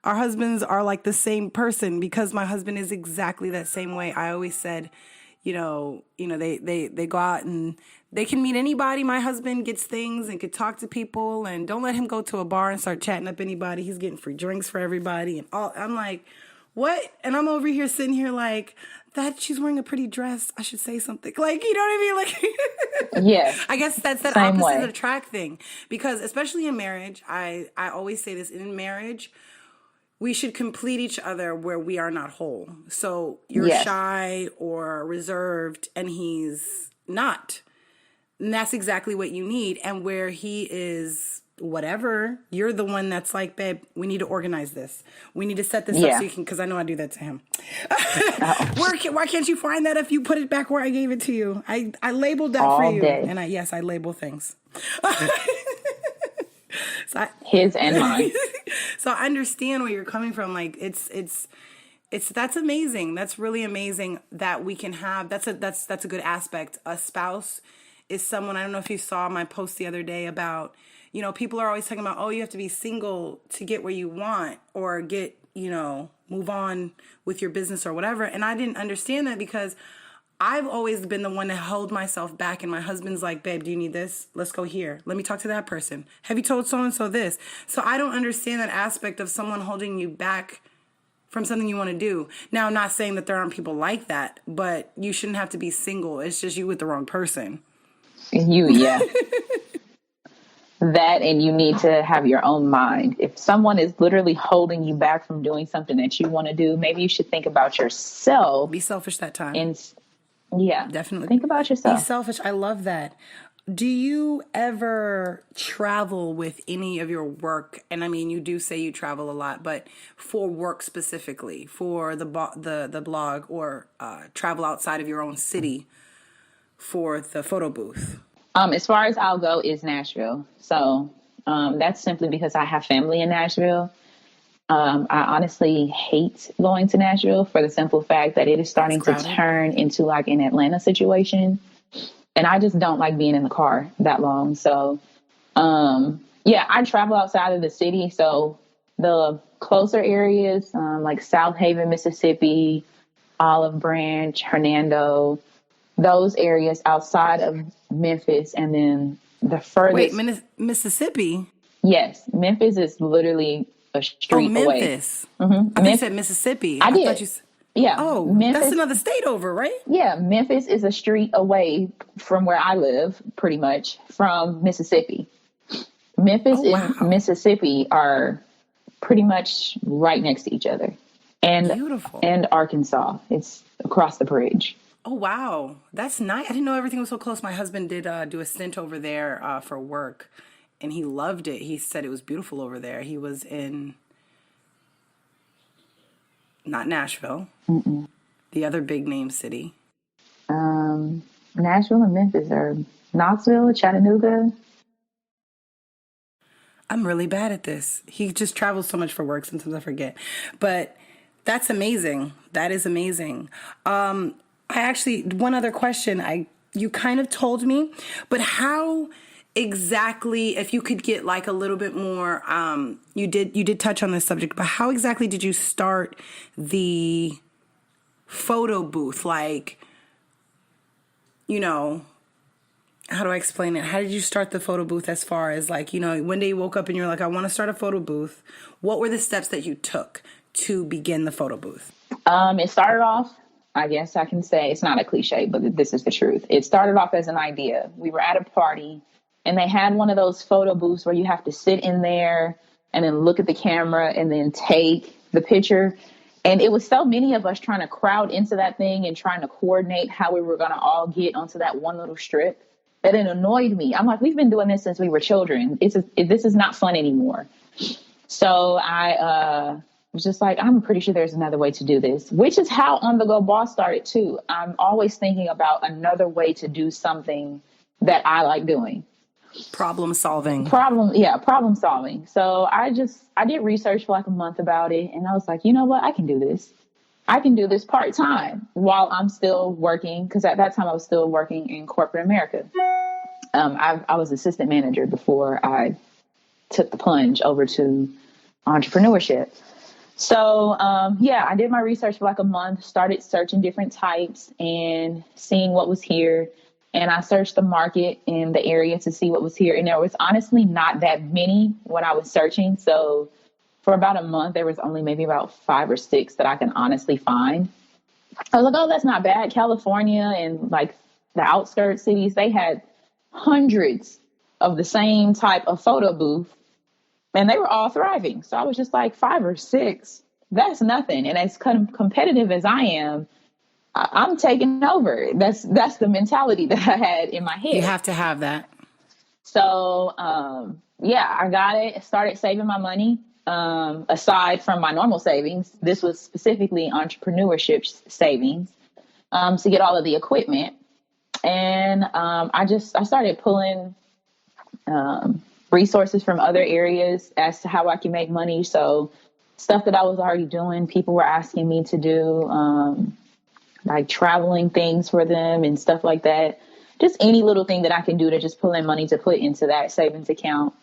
our husbands are like the same person, because my husband is exactly that same way. I always said, they go out and they can meet anybody. My husband gets things and could talk to people, and don't let him go to a bar and start chatting up anybody. He's getting free drinks for everybody. And all. I'm like, what? And I'm over here sitting here like, that she's wearing a pretty dress, I should say something. Like, you know what I mean? Like, yeah. I guess that's that Same opposite way. attract thing. Because especially in marriage, I always say this, in marriage, we should complete each other where we are not whole. So you're shy or reserved and he's not. And that's exactly what you need. And where he is whatever, you're the one that's like, babe, we need to organize this. We need to set this up so you can, because I know I do that to him. Why can't you find that if you put it back where I gave it to you? I labeled that all for you. day. And I label things. His and mine. So I understand where you're coming from. Like that's amazing. That's really amazing that we can have. That's a good aspect. A spouse is someone. I don't know if you saw my post the other day about, people are always talking about, oh, you have to be single to get where you want or get, move on with your business or whatever. And I didn't understand that, because I've always been the one to hold myself back, and my husband's like, babe, do you need this? Let's go here. Let me talk to that person. Have you told so-and-so this? So I don't understand that aspect of someone holding you back from something you want to do. Now, I'm not saying that there aren't people like that, but you shouldn't have to be single. It's just you with the wrong person. Yeah. That, and you need to have your own mind. If someone is literally holding you back from doing something that you want to do, maybe you should think about yourself. Be selfish that time. Yeah, definitely. Think about yourself. Be selfish. I love that. Do you ever travel with any of your work? And I mean, you do say you travel a lot, but for work specifically, for the blog, or travel outside of your own city for the photo booth? As far as I'll go is Nashville. So that's simply because I have family in Nashville. I honestly hate going to Nashville for the simple fact that it is starting to turn into like an Atlanta situation. And I just don't like being in the car that long. So, I travel outside of the city. So the closer areas, like South Haven, Mississippi, Olive Branch, Hernando, those areas outside of Memphis. And then the furthest. Wait, Mississippi? Yes. Memphis is literally a street away. Memphis. Mm-hmm. I think you said Mississippi. I did. Thought you Yeah. Oh, Memphis, that's another state over, right? Yeah. Memphis is a street away from where I live, pretty much, from Mississippi. Memphis and Mississippi are pretty much right next to each other. And beautiful. And Arkansas. It's across the bridge. Oh, wow. That's nice. I didn't know everything was so close. My husband did do a stint over there for work, and he loved it. He said it was beautiful over there. He was in, not Nashville, the other big name city. Nashville and Memphis, or Knoxville, Chattanooga. I'm really bad at this. He just travels so much for work. Sometimes I forget. But that's amazing. That is amazing. One other question. You kind of told me, but how exactly, if you could get like a little bit more, you did touch on this subject, but how exactly did you start the photo booth? Like, how do I explain it? How did you start the photo booth, as far as like, one day you woke up and you're like, I want to start a photo booth. What were the steps that you took to begin the photo booth? It started off, I guess I can say, it's not a cliche, but this is the truth. It started off as an idea. We were at a party and they had one of those photo booths where you have to sit in there and then look at the camera and then take the picture. And it was so many of us trying to crowd into that thing and trying to coordinate how we were going to all get onto that one little strip that it annoyed me. I'm like, we've been doing this since we were children. This is not fun anymore. So I was just like, I'm pretty sure there's another way to do this, which is how On the Go Boss started too. I'm always thinking about another way to do something that I like doing. Problem solving. Problem solving. So I did research for like a month about it, and I was like, you know what? I can do this. I can do this part-time while I'm still working. Cause at that time I was still working in corporate America. I was assistant manager before I took the plunge over to entrepreneurship. So, I did my research for like a month, started searching different types and seeing what was here. And I searched the market in the area to see what was here. And there was honestly not that many when I was searching. So for about a month, there was only maybe about 5 or 6 that I can honestly find. I was like, oh, that's not bad. California and like the outskirts cities, they had hundreds of the same type of photo booth, and they were all thriving. So I was just like, 5 or 6, that's nothing. And as competitive as I am, I'm taking over. That's the mentality that I had in my head. You have to have that. So, I got it. Started saving my money. Aside from my normal savings, this was specifically entrepreneurship savings, to get all of the equipment. And, I started pulling, resources from other areas as to how I can make money. So stuff that I was already doing, people were asking me to do, like traveling things for them and stuff like that. Just any little thing that I can do to just pull in money to put into that savings account.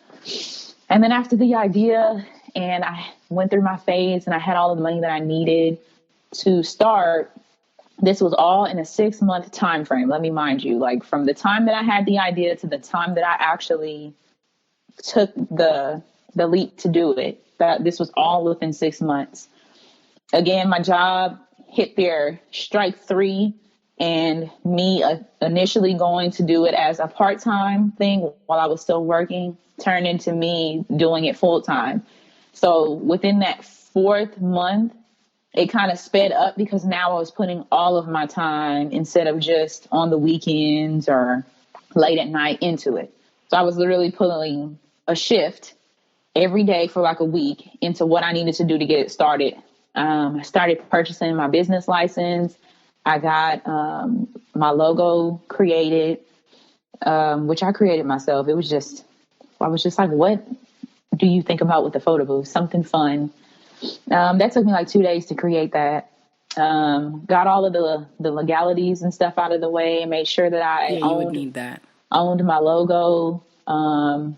And then after the idea, and I went through my phase and I had all of the money that I needed to start, this was all in a 6-month time frame. Let me mind you, like from the time that I had the idea to the time that I actually took the leap to do it, that this was all within 6 months. Again, my job hit their strike 3, and me initially going to do it as a part-time thing while I was still working turned into me doing it full-time. So within that 4th month, it kind of sped up because now I was putting all of my time instead of just on the weekends or late at night into it. So I was literally pulling a shift every day for like a week into what I needed to do to get it started. I started purchasing my business license. I got my logo created, which I created myself. I was just like, what do you think about with the photo booth? Something fun. That took me like 2 days to create that. Got all of the legalities and stuff out of the way and made sure that I owned my logo, owned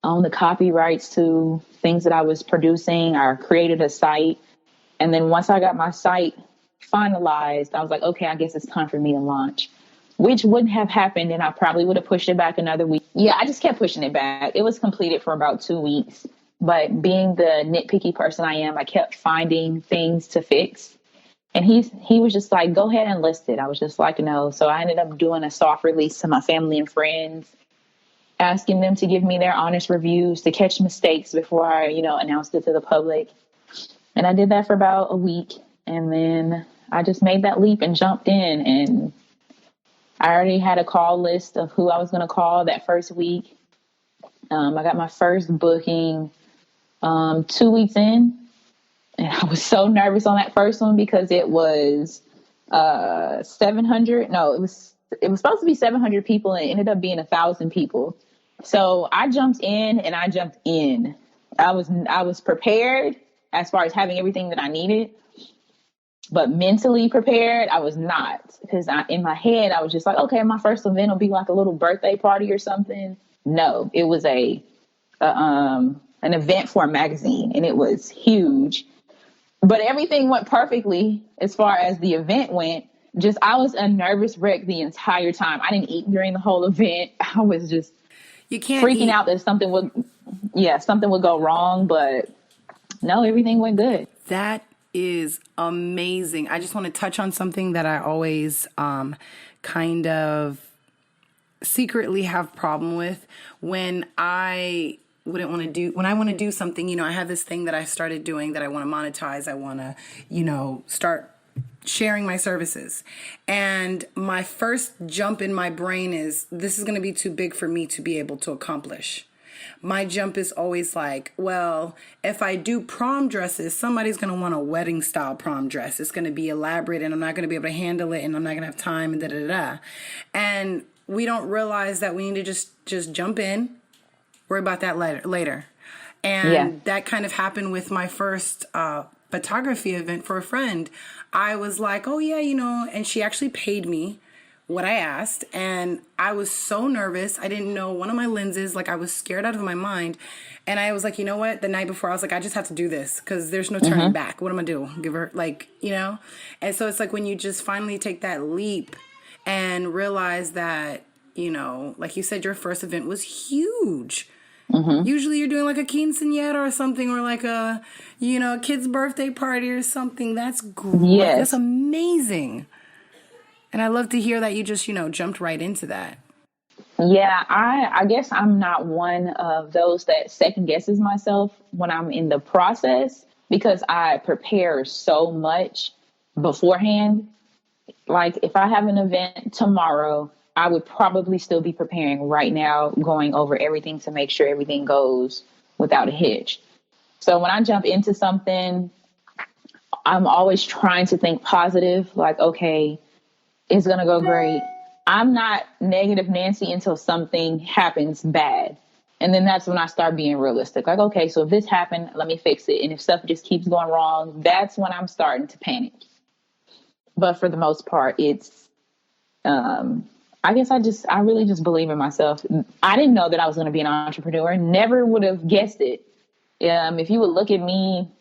the copyrights to things that I was producing. I created a site. And then once I got my site finalized, I was like, okay, I guess it's time for me to launch, which wouldn't have happened. And I probably would have pushed it back another week. Yeah, I just kept pushing it back. It was completed for about 2 weeks. But being the nitpicky person I am, I kept finding things to fix. And he was just like, go ahead and list it. I was just like, no. So I ended up doing a soft release to my family and friends, asking them to give me their honest reviews to catch mistakes before I, announced it to the public. And I did that for about a week. And then I just made that leap and jumped in. And I already had a call list of who I was going to call that first week. I got my first booking 2 weeks in. And I was so nervous on that first one because it was 700. No, it was supposed to be 700 people, and it ended up being 1,000 people. So I jumped in and I jumped in. I was prepared as far as having everything that I needed, but mentally prepared, I was not, because in my head, I was just like, okay, my first event will be like a little birthday party or something. No, it was an event for a magazine, and it was huge, but everything went perfectly as far as the event went. Just, I was a nervous wreck the entire time. I didn't eat during the whole event. I was just freaking out that something would go wrong, but no, everything went good. That is amazing. I just want to touch on something that I always kind of secretly have problem with when I want to do something. I have this thing that I started doing that I want to monetize. I want to, start sharing my services. And my first jump in my brain is, this is going to be too big for me to be able to accomplish. My jump is always like, well, if I do prom dresses, somebody's going to want a wedding style prom dress. It's going to be elaborate and I'm not going to be able to handle it and I'm not going to have time and da-da-da. And we don't realize that we need to just jump in, worry about that later. And that kind of happened with my first photography event for a friend. I was like, oh yeah, and she actually paid me what I asked, and I was so nervous. I didn't know one of my lenses. Like, I was scared out of my mind, and I was like, you know what? The night before, I was like, I just have to do this because there's no turning back. What am I gonna do? Give her And so it's like when you just finally take that leap and realize that, like you said, your first event was huge. Usually you're doing like a quinceañera or something, or like a kid's birthday party or something. That's great. Yes. That's amazing. And I love to hear that you just, jumped right into that. Yeah, I guess I'm not one of those that second guesses myself when I'm in the process, because I prepare so much beforehand. Like, if I have an event tomorrow, I would probably still be preparing right now, going over everything to make sure everything goes without a hitch. So when I jump into something, I'm always trying to think positive, like, okay, it's going to go great. I'm not negative Nancy until something happens bad. And then that's when I start being realistic. Like, okay, so if this happened, let me fix it. And if stuff just keeps going wrong, that's when I'm starting to panic. But for the most part, it's, I guess I really just believe in myself. I didn't know that I was going to be an entrepreneur. Never would have guessed it. If you would look at me,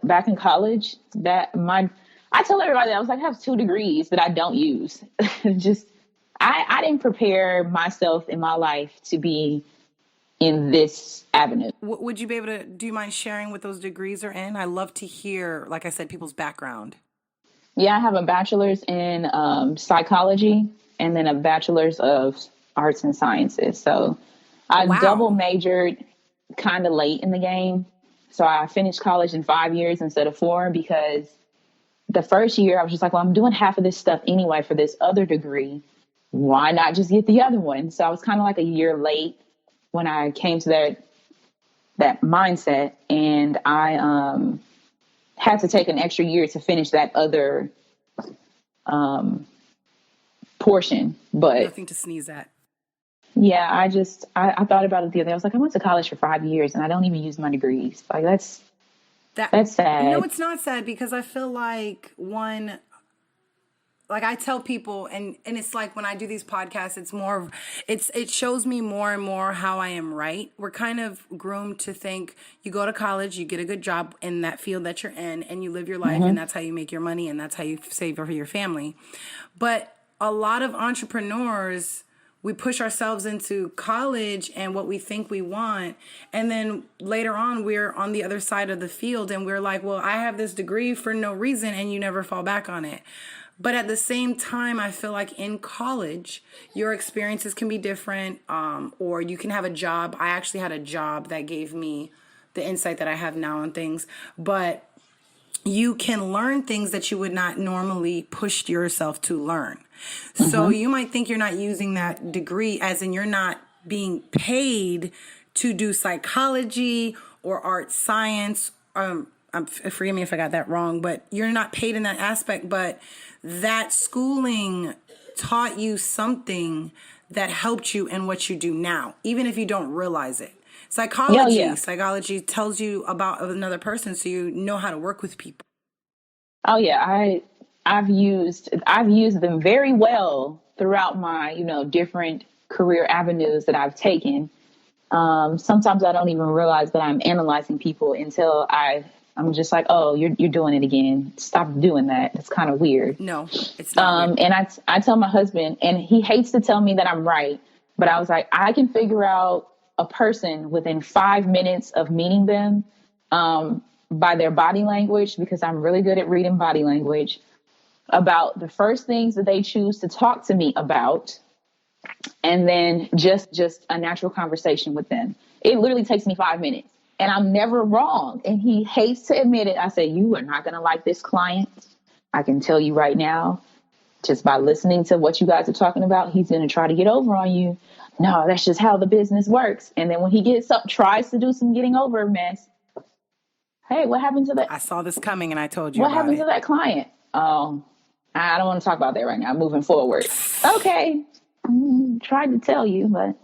back in college, I tell everybody that I was like, I have 2 degrees that I don't use. I didn't prepare myself in my life to be in this avenue. Would you be able to, do you mind sharing what those degrees are in? I love to hear, like I said, people's background. Yeah, I have a bachelor's in psychology and then a bachelor's of arts and sciences. So I double majored kind of late in the game. So I finished college in 5 years instead of 4, because the first year I was just like, well, I'm doing half of this stuff anyway for this other degree. Why not just get the other one? So I was kind of like a year late when I came to that mindset, and I had to take an extra year to finish that other portion. But nothing to sneeze at. Yeah, I thought about it the other day. I was like, I went to college for 5 years and I don't even use my degrees. Like, that's sad. No, it's not sad, because I feel like like I tell people, and it's like when I do these podcasts, it shows me more and more how I am right. We're kind of groomed to think you go to college, you get a good job in that field that you're in, and you live your life, and that's how you make your money, and that's how you save for your family. But a lot of entrepreneurs, we push ourselves into college and what we think we want. And then later on, we're on the other side of the field and we're like, well, I have this degree for no reason, and you never fall back on it. But at the same time, I feel like in college, your experiences can be different, or you can have a job. I actually had a job that gave me the insight that I have now on things. But you can learn things that you would not normally push yourself to learn. So you might think you're not using that degree, as in you're not being paid to do psychology or art science. Forgive me if I got that wrong, but you're not paid in that aspect. But that schooling taught you something that helped you in what you do now, even if you don't realize it. Psychology tells you about another person, so you know how to work with people. Oh yeah, I've used them very well throughout my, different career avenues that I've taken. Sometimes I don't even realize that I'm analyzing people until I'm just like, oh, you're doing it again. Stop doing that. It's kind of weird. No, it's not weird. And I tell my husband, and he hates to tell me that I'm right, but I was like, I can figure out a person within 5 minutes of meeting them by their body language, because I'm really good at reading body language, about the first things that they choose to talk to me about, and then just a natural conversation with them. It literally takes me 5 minutes, and I'm never wrong. And he hates to admit it. I say, you are not going to like this client. I can tell you right now, just by listening to what you guys are talking about, he's going to try to get over on you. no, that's just how the business works. And then when he gets up, tries to do some getting over mess. Hey, what happened to that? I saw this coming and I told you What about happened it. to that client? Oh, I don't want to talk about that right now. Moving forward. Okay. Tried to tell you, but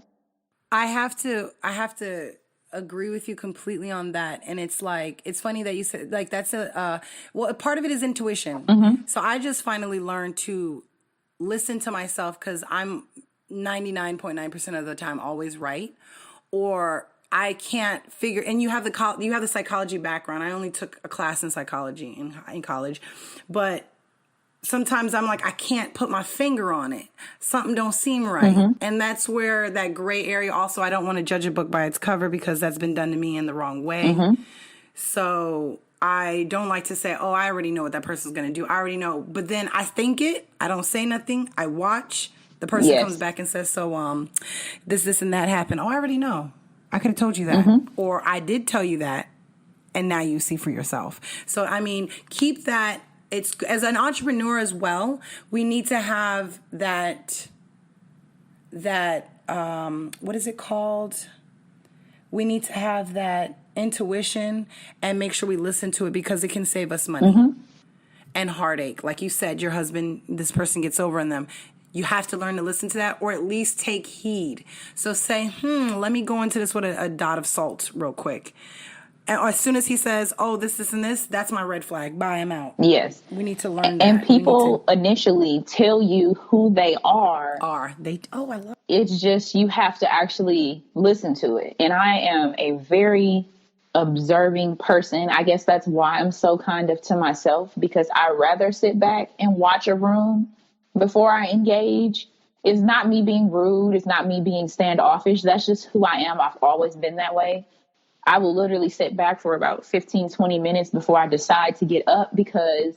I have to agree with you completely on that. And it's like, it's funny that you said, like, that's well, part of it is intuition. Mm-hmm. So I just finally learned to listen to myself, because I'm 99.9% of the time always right, or I can't figure. And you have the psychology background. I only took a class in psychology in college, but sometimes I'm like, I can't put my finger on it. Something don't seem right. Mm-hmm. And that's where that gray area. Also, I don't want to judge a book by its cover, because that's been done to me in the wrong way. Mm-hmm. So I don't like to say, oh, I already know what that person's going to do. I already know. But then I think it. I don't say nothing. I watch. The person comes back and says, so this, and that happened. Oh, I already know. I could have told you that. Mm-hmm. Or I did tell you that. And now you see for yourself. So, I mean, keep that. It's, as an entrepreneur as well, we need to have that what is it called? We need to have that intuition and make sure we listen to it, because it can save us money and heartache. Like you said, your husband, this person gets over on them. You have to learn to listen to that, or at least take heed. So say, let me go into this with a dot of salt real quick. And as soon as he says, oh, this, and this, that's my red flag. Bye, I'm out. Yes. We need to learn that. And people initially tell you who they are. I love it. It's just, you have to actually listen to it. And I am a very observing person. I guess that's why I'm so kind of to myself, because I rather sit back and watch a room before I engage. It's not me being rude. It's not me being standoffish. That's just who I am. I've always been that way. I will literally sit back for about 15, 20 minutes before I decide to get up, because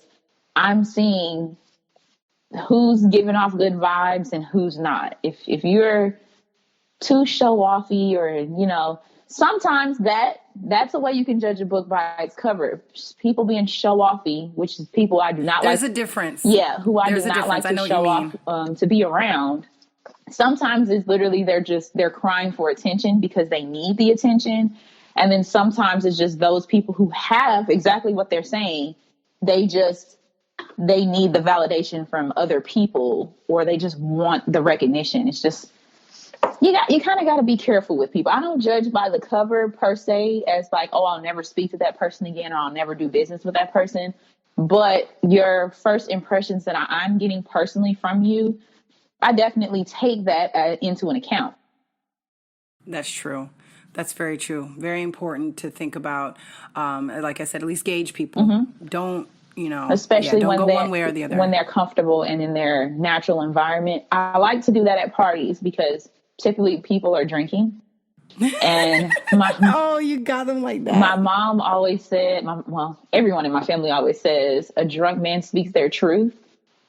I'm seeing who's giving off good vibes and who's not. If you're too show offy, or, sometimes that's a way you can judge a book by its cover. People being show offy, which is people I do not like. There's a difference. Yeah, who I do not like to show off, to be around. Sometimes it's literally they're crying for attention because they need the attention. And then sometimes it's just those people who have exactly what they're saying. They need the validation from other people, or they just want the recognition. It's just, you kind of got to be careful with people. I don't judge by the cover per se as like, oh, I'll never speak to that person again, or I'll never do business with that person. But your first impressions that I'm getting personally from you, I definitely take that into an account. That's true. That's very true. Very important to think about. Like I said, at least gauge people. Mm-hmm. Don't, especially don't when go one way or the other. When they're comfortable and in their natural environment. I like to do that at parties, because typically people are drinking. And oh, you got them like that. My mom always said, everyone in my family always says, a drunk man speaks their truth.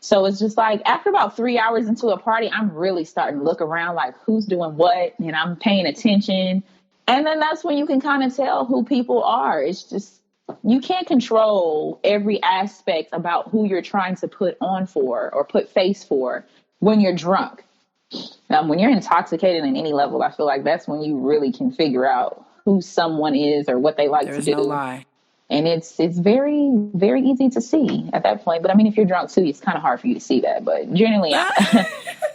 So it's just like, after about 3 hours into a party, I'm really starting to look around like who's doing what, and I'm paying attention. And then that's when you can kind of tell who people are. It's just, you can't control every aspect about who you're trying to put on for or put face for when you're drunk. When you're intoxicated in any level, I feel like that's when you really can figure out who someone is or what they like to do. There's no lie. And it's very, very easy to see at that point. But I mean, if you're drunk too, it's kind of hard for you to see that. But generally,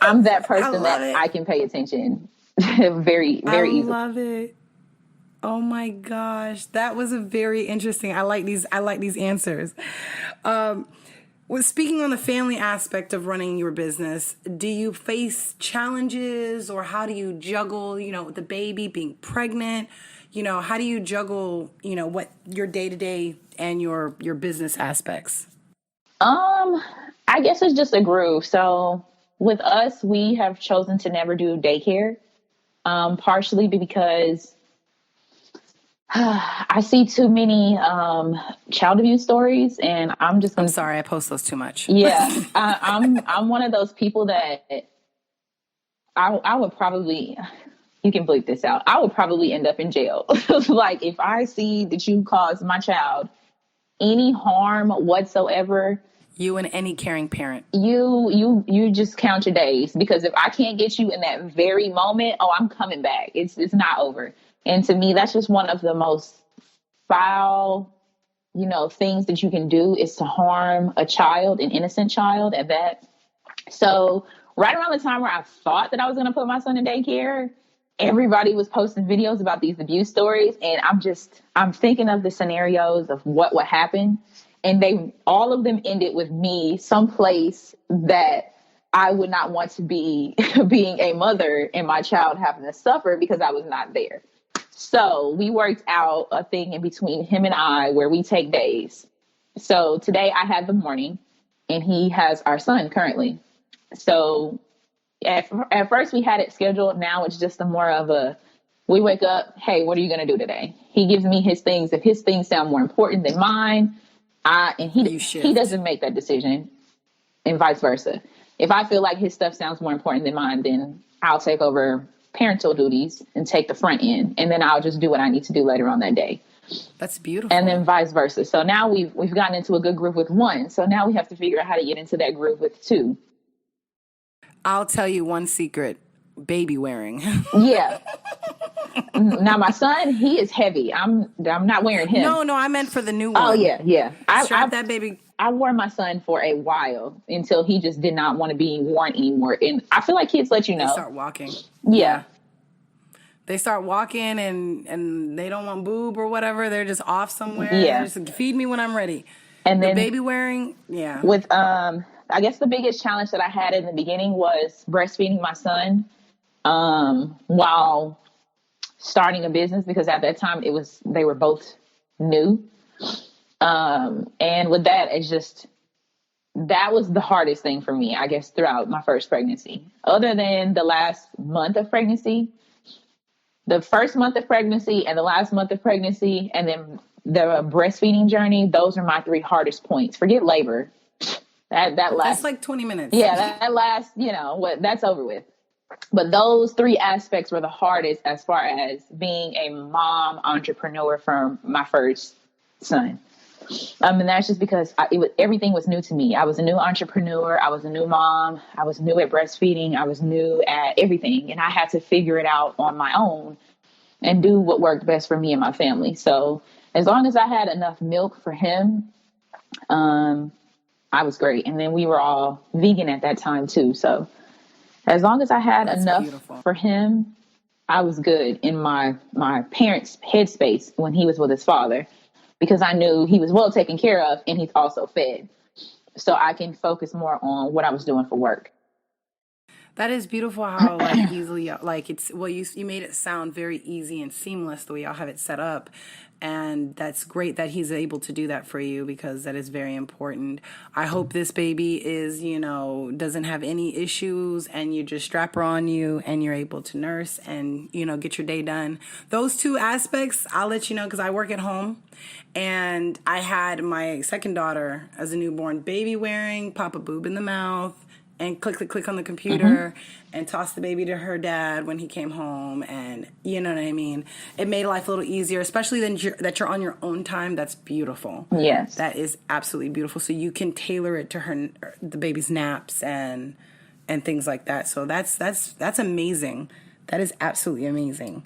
I'm that person I can pay attention very, very easily. I love it. Oh my gosh, that was a very interesting. I like these answers. Speaking on the family aspect of running your business, do you face challenges, or how do you juggle, with the baby, being pregnant? How do you juggle, what your day-to-day and your business aspects? I guess it's just a groove. So with us, we have chosen to never do daycare, partially because I see too many child abuse stories, and I'm sorry, I post those too much. Yeah, I'm one of those people that I would probably, you can bleep this out, I would probably end up in jail. Like, if I see that you caused my child any harm whatsoever, You and any caring parent. You just count your days, because if I can't get you in that very moment, oh, I'm coming back. It's not over. And to me, that's just one of the most foul, things that you can do, is to harm a child, an innocent child at that. So right around the time where I thought that I was going to put my son in daycare, everybody was posting videos about these abuse stories. And I'm thinking of the scenarios of what would happen. And all of them ended with me someplace that I would not want to be, being a mother and my child having to suffer because I was not there. So we worked out a thing in between him and I where we take days. So today I had the morning and he has our son currently. So at first we had it scheduled. Now it's just more of we wake up, hey, what are you going to do today? He gives me his things. If his things sound more important than mine, he doesn't make that decision, and vice versa. If I feel like his stuff sounds more important than mine, then I'll take over parental duties and take the front end. And then I'll just do what I need to do later on that day. That's beautiful. And then vice versa. So now we've gotten into a good group with one. So now we have to figure out how to get into that group with two. I'll tell you one secret: baby wearing. Yeah. Now my son, he is heavy. I'm not wearing him. No, I meant for the new one. Oh yeah. Strap that baby. I wore my son for a while until he just did not want to be worn anymore. And I feel like kids let you know. They start walking. Yeah. They start walking and they don't want boob or whatever. They're just off somewhere. Yeah. Just feed me when I'm ready. And then the baby wearing, yeah. With I guess the biggest challenge that I had in the beginning was breastfeeding my son while starting a business, because at that time they were both new. And with that, that was the hardest thing for me, I guess, throughout my first pregnancy. Other than the last month of pregnancy, the first month of pregnancy and the last month of pregnancy, and then the breastfeeding journey, those are my 3 hardest points. Forget labor. That lasts. That's like 20 minutes. Yeah, that lasts, that's over with. But those 3 aspects were the hardest as far as being a mom entrepreneur for my first son. And that's just because everything was new to me. I was a new entrepreneur. I was a new mom. I was new at breastfeeding. I was new at everything. And I had to figure it out on my own and do what worked best for me and my family. So as long as I had enough milk for him, I was great. And then we were all vegan at that time too. So as long as I had enough for him, I was good in my parents' headspace when he was with his father, because I knew he was well taken care of and he's also fed. So I can focus more on what I was doing for work. That is beautiful how easily, you made it sound very easy and seamless the way y'all have it set up. And that's great that he's able to do that for you, because that is very important. I hope this baby doesn't have any issues and you just strap her on you and you're able to nurse and, get your day done. Those 2 aspects, I'll let you know, because I work at home and I had my second daughter as a newborn, baby wearing, pop a boob in the mouth, and click on the computer and toss the baby to her dad when he came home. And you know what I mean? It made life a little easier, especially that you're on your own time. That's beautiful. Yes. That is absolutely beautiful. So you can tailor it to the baby's naps and things like that. So that's amazing. That is absolutely amazing.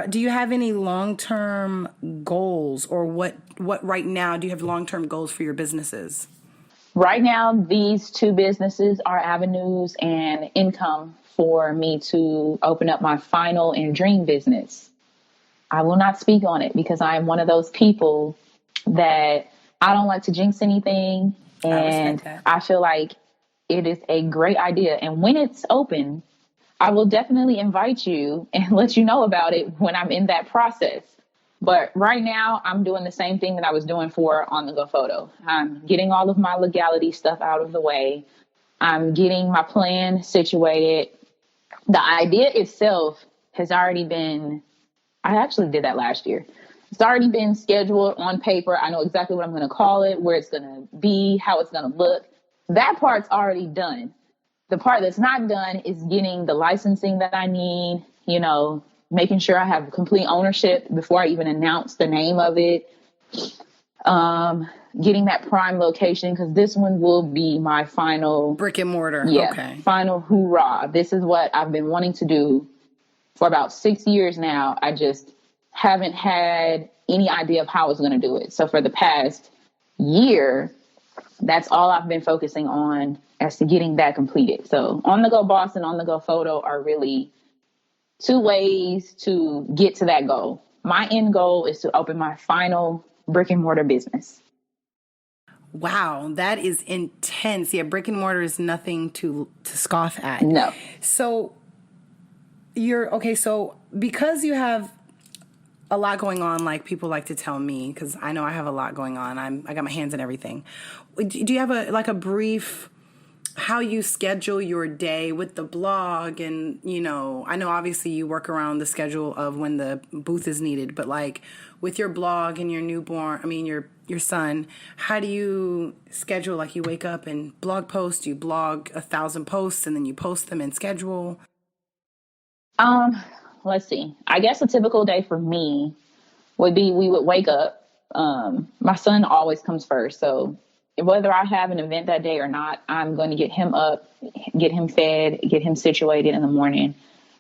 Do you have any long-term goals, or what right now do you have long-term goals for your businesses? Right now, these 2 businesses are avenues and income for me to open up my final and dream business. I will not speak on it because I am one of those people that I don't like to jinx anything. And I feel like it is a great idea. And when it's open, I will definitely invite you and let you know about it when I'm in that process. But right now, I'm doing the same thing that I was doing for On The Go Photo. I'm getting all of my legality stuff out of the way. I'm getting my plan situated. The idea itself has already been, I actually did that last year. It's already been scheduled on paper. I know exactly what I'm going to call it, where it's going to be, how it's going to look. That part's already done. The part that's not done is getting the licensing that I need, making sure I have complete ownership before I even announce the name of it. Getting that prime location, because this one will be my final brick and mortar. Yeah. Okay. Final hoorah. This is what I've been wanting to do for about 6 years now. I just haven't had any idea of how I was going to do it. So for the past year, that's all I've been focusing on as to getting that completed. So On the Go Boss and On the Go Photo are really two ways to get to that goal. My end goal is to open my final brick and mortar business. Wow, that is intense. Yeah, brick and mortar is nothing to scoff at. No. So so because you have a lot going on, like people like to tell me, because I know I have a lot going on. I got my hands in everything. Do you have a brief how you schedule your day with the blog? And, I know obviously you work around the schedule of when the booth is needed, but like with your blog and your son, how do you schedule? Like you wake up and blog post, you blog 1,000 posts and then you post them and schedule? Let's see. I guess a typical day for me would be we would wake up. My son always comes first. So whether I have an event that day or not, I'm going to get him up, get him fed, get him situated in the morning,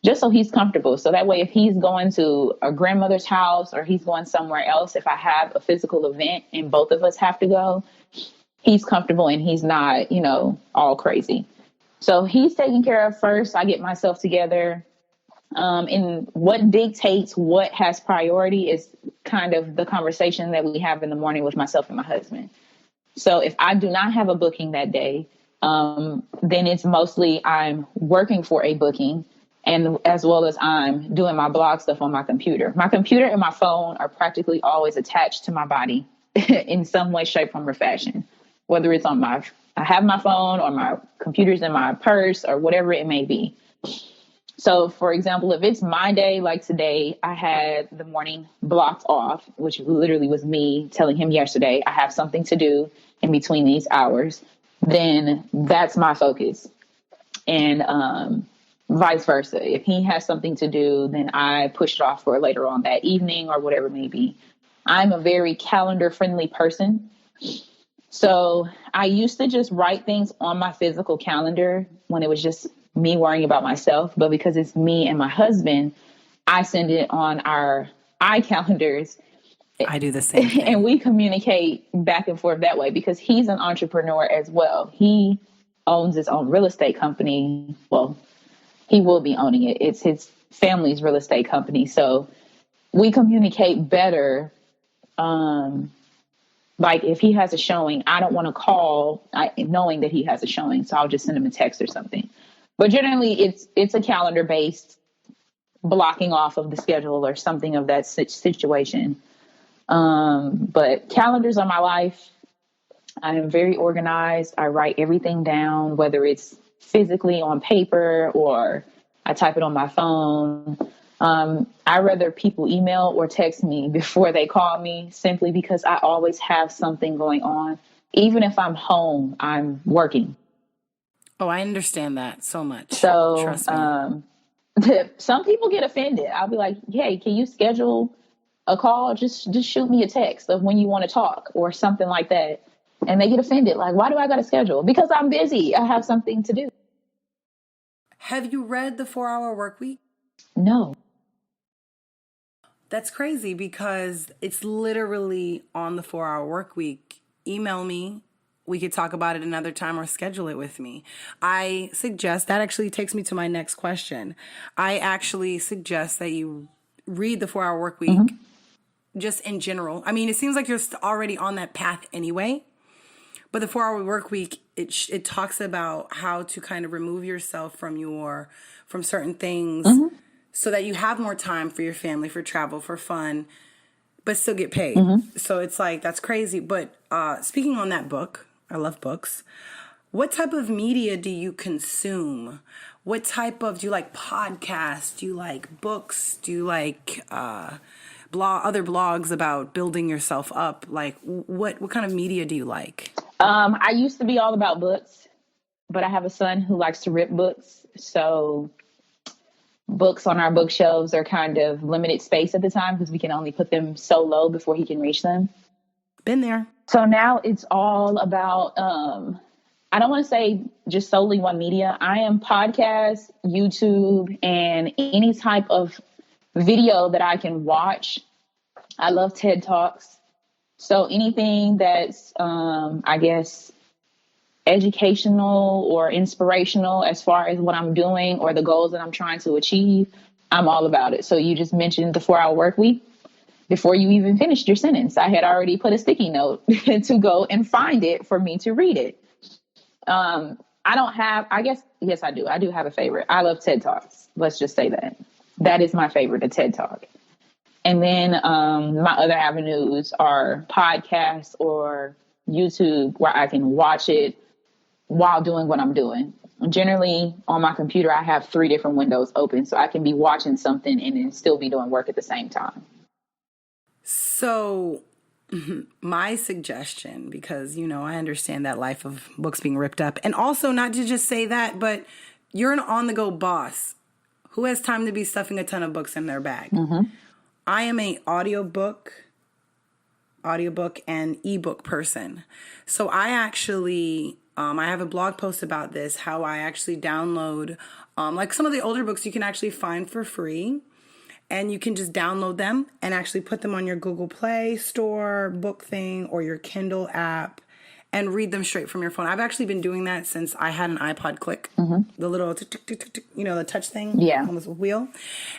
just so he's comfortable. So that way, if he's going to a grandmother's house or he's going somewhere else, if I have a physical event and both of us have to go, he's comfortable and he's not, all crazy. So he's taken care of first. I get myself together. And what dictates what has priority is kind of the conversation that we have in the morning with myself and my husband. So if I do not have a booking that day, then it's mostly I'm working for a booking, and as well as I'm doing my blog stuff on my computer. My computer and my phone are practically always attached to my body in some way, shape, form, or fashion, whether it's I have my phone or my computer's in my purse or whatever it may be. So, for example, if it's my day, like today, I had the morning blocked off, which literally was me telling him yesterday, I have something to do in between these hours, then that's my focus. And vice versa. If he has something to do, then I push it off for later on that evening or whatever it may be. I'm a very calendar-friendly person. So I used to just write things on my physical calendar when it was just me worrying about myself, but because it's me and my husband, I send it on our iCalendars. I do the same thing. And we communicate back and forth that way because he's an entrepreneur as well. He owns his own real estate company. Well, he will be owning it. It's his family's real estate company. So we communicate better. Like if he has a showing, I don't want to call knowing that he has a showing. So I'll just send him a text or something. But generally, it's a calendar-based blocking off of the schedule or something of that situation. But calendars are my life. I am very organized. I write everything down, whether it's physically on paper or I type it on my phone. I rather people email or text me before they call me, simply because I always have something going on. Even if I'm home, I'm working. Oh, I understand that so much. So, trust me. Some people get offended. I'll be like, hey, can you schedule a call? Just shoot me a text of when you want to talk or something like that. And they get offended. Like, why do I got to schedule? Because I'm busy. I have something to do. Have you read The 4-Hour Workweek? No. That's crazy because it's literally on the 4-Hour Workweek. Email me. We could talk about it another time or schedule it with me. I suggest, that actually takes me to my next question. I actually suggest that you read the 4-Hour Workweek just in general. I mean, it seems like you're already on that path anyway. But the 4-Hour Workweek, it talks about how to kind of remove yourself from certain things so that you have more time for your family, for travel, for fun, but still get paid. So it's like, that's crazy. But speaking on that book, I love books. What type of media do you consume? Do you like podcasts? Do you like books? Do you like other blogs about building yourself up? Like what kind of media do you like? I used to be all about books, but I have a son who likes to rip books. So books on our bookshelves are kind of limited space at the time because we can only put them so low before he can reach them. Been there. So now it's all about, I don't want to say just solely one media. I am podcast, YouTube, and any type of video that I can watch. I love TED Talks. So anything that's, I guess, educational or inspirational as far as what I'm doing or the goals that I'm trying to achieve, I'm all about it. So you just mentioned the 4-hour work week. Before you even finished your sentence, I had already put a sticky note to go and find it for me to read it. I don't have, I guess, yes, I do. I do have a favorite. I love TED Talks. Let's just say that. That is my favorite, a TED Talk. And then my other avenues are podcasts or YouTube where I can watch it while doing what I'm doing. Generally, on my computer, I have 3 different windows open, so I can be watching something and then still be doing work at the same time. So my suggestion, because, you know, I understand that life of books being ripped up, and also not to just say that, but you're an on-the-go boss. Who has time to be stuffing a ton of books in their bag? Mm-hmm. I am a audiobook and ebook person. So I actually, I have a blog post about this, how I actually download, like some of the older books you can actually find for free. And you can just download them and actually put them on your Google Play Store, book thing, or your Kindle app and read them straight from your phone. I've actually been doing that since I had an iPod Click, the little, you know, the touch thing, on this wheel.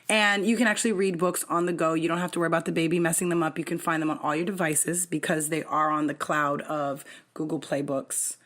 And you can actually read books on the go. You don't have to worry about the baby messing them up. You can find them on all your devices because they are on the cloud of Google Play Books,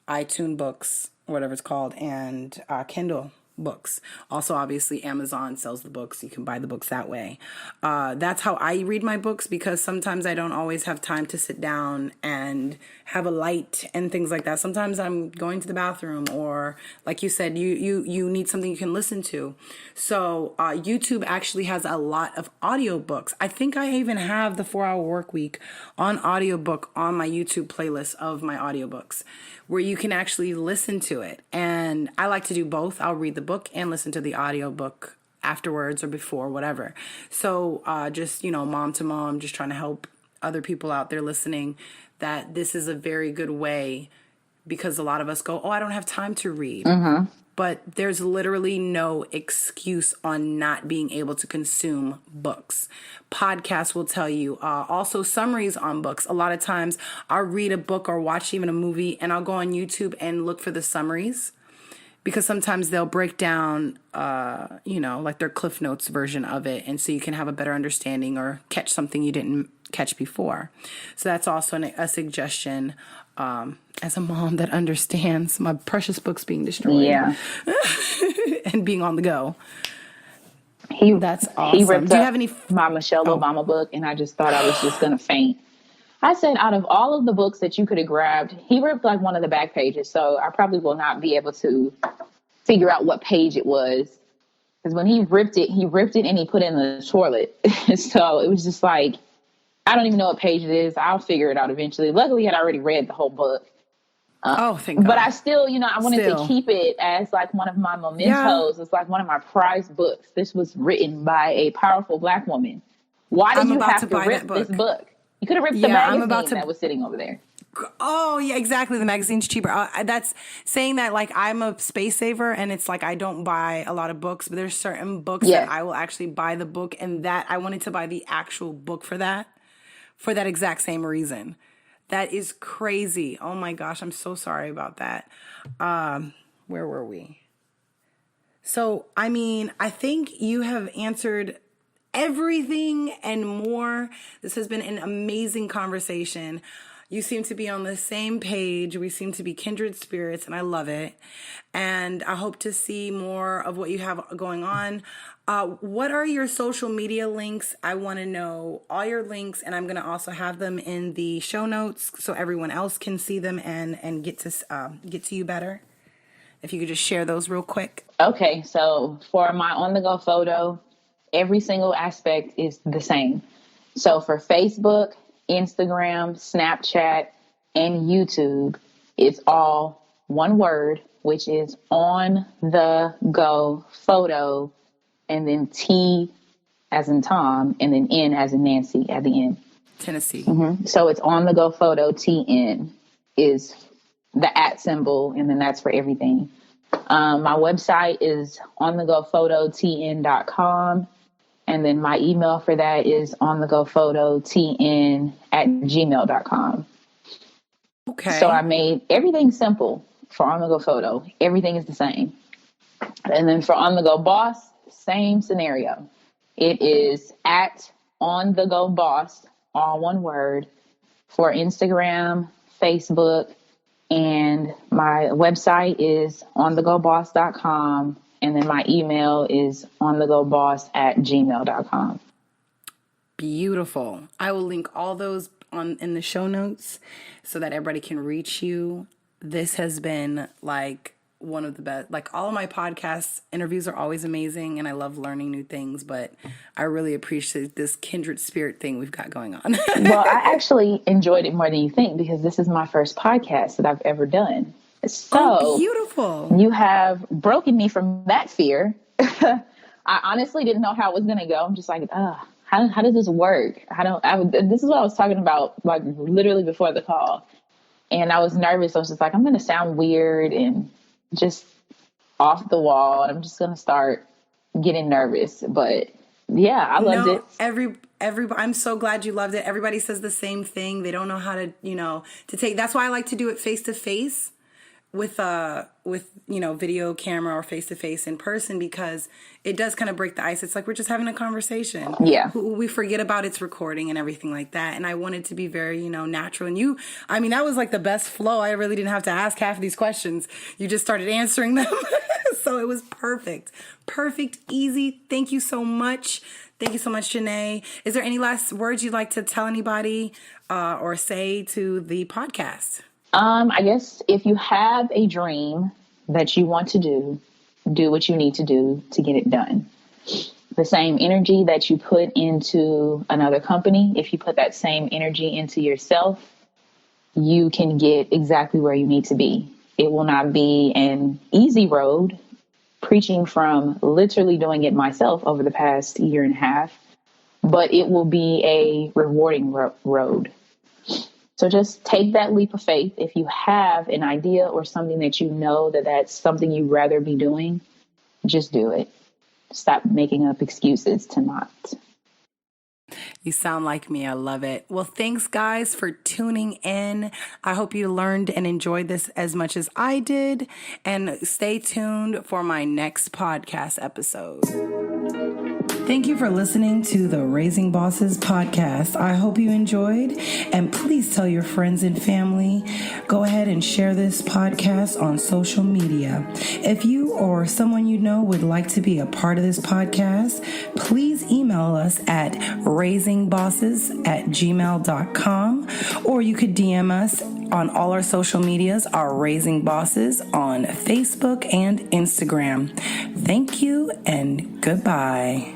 iTunes Books, whatever it's called, and Kindle books. Also, obviously, Amazon sells the books. You can buy the books that way. That's how I read my books because sometimes I don't always have time to sit down and have a light and things like that. Sometimes I'm going to the bathroom or, like you said, you need something you can listen to. So YouTube actually has a lot of audiobooks. I think I even have the 4-Hour Work Week on audiobook on my YouTube playlist of my audiobooks, where you can actually listen to it. And I like to do both. I'll read the book and listen to the audiobook afterwards or before, whatever. So just, you know, mom to mom, just trying to help other people out there listening, that this is a very good way, because a lot of us go, oh, I don't have time to read. Mm-hmm. But there's literally no excuse on not being able to consume books. Podcasts will tell you. Also, summaries on books. A lot of times I'll read a book or watch even a movie and I'll go on YouTube and look for the summaries, because sometimes they'll break down, you know, like their Cliff Notes version of it. And so you can have a better understanding or catch something you didn't catch before. So that's also a suggestion. As a mom that understands my precious books being destroyed, and being on the go. That's awesome. He ripped Do you have any my Michelle Obama book, and I just thought I was just gonna faint. I said, out of all of the books that you could have grabbed, he ripped like one of the back pages, so I probably will not be able to figure out what page it was. Because when he ripped it and he put it in the toilet. So it was just like, I don't even know what page it is. I'll figure it out eventually. Luckily, I had already read the whole book. Thank God. But I still, you know, I wanted to keep it as like one of my mementos. Yeah. It's like one of my prized books. This was written by a powerful Black woman. Why did you have to rip this book? You could have ripped the magazine that was sitting over there. Oh, yeah, exactly. The magazine's cheaper. That's saying that, like, I'm a space saver, and it's like I don't buy a lot of books, but there's certain books that I will actually buy the book, and that I wanted to buy the actual book for that exact same reason. That is crazy. Oh my gosh, I'm so sorry about that. Where were we? So, I mean, I think you have answered everything and more. This has been an amazing conversation. You seem to be on the same page. We seem to be kindred spirits, and I love it. And I hope to see more of what you have going on. What are your social media links? I want to know all your links, and I'm going to also have them in the show notes so everyone else can see them and get to you better. If you could just share those real quick. Okay, so for my on-the-go photo, every single aspect is the same. So for Facebook, Instagram, Snapchat, and YouTube, it's all one word, which is on the go photo, and then T as in Tom, and then N as in Nancy at the end. Tennessee. So it's On The Go Photo TN is the @ symbol, and then that's for everything. My website is onthegophototn.com. And then my email for that is onthegophototn@gmail.com. Okay. So I made everything simple for On The Go Photo. Everything is the same. And then for On The Go Boss, same scenario. It is @On The Go Boss, all one word, for Instagram, Facebook, and my website is onthegoboss.com. And then my email is onthegoboss@gmail.com. Beautiful. I will link all those in the show notes so that everybody can reach you. This has been like one of the best. Like, all of my podcast interviews are always amazing, and I love learning new things, but I really appreciate this kindred spirit thing we've got going on. Well, I actually enjoyed it more than you think, because this is my first podcast that I've ever done. So beautiful. You have broken me from that fear. I honestly didn't know how it was going to go. I'm just like, how does this work? This is what I was talking about, like, literally before the call. And I was nervous. I was just like, I'm going to sound weird and just off the wall. And I'm just going to start getting nervous. But yeah, I loved it. I'm so glad you loved it. Everybody says the same thing. They don't know how to, to take. That's why I like to do it face to face with video camera or face to face in person, because it does kind of break the ice. It's like we're just having a conversation. Yeah. We forget about its recording and everything like that. And I wanted to be very, natural. And that was like the best flow. I really didn't have to ask half of these questions. You just started answering them. So it was perfect. Perfect, easy. Thank you so much. Thank you so much, Janee. Is there any last words you'd like to tell anybody or say to the podcast? I guess if you have a dream that you want to do what you need to do to get it done. The same energy that you put into another company, if you put that same energy into yourself, you can get exactly where you need to be. It will not be an easy road, preaching from literally doing it myself over the past year and a half, but it will be a rewarding road. So just take that leap of faith. If you have an idea or something that you know that's something you'd rather be doing, just do it. Stop making up excuses to not. You sound like me. I love it. Well, thanks, guys, for tuning in. I hope you learned and enjoyed this as much as I did. And stay tuned for my next podcast episode. Thank you for listening to the Raising Bosses podcast. I hope you enjoyed, and please tell your friends and family. Go ahead and share this podcast on social media. If you or someone you know would like to be a part of this podcast, please email us at raisingbosses@gmail.com, or you could DM us on all our social medias, our Raising Bosses on Facebook and Instagram. Thank you and goodbye.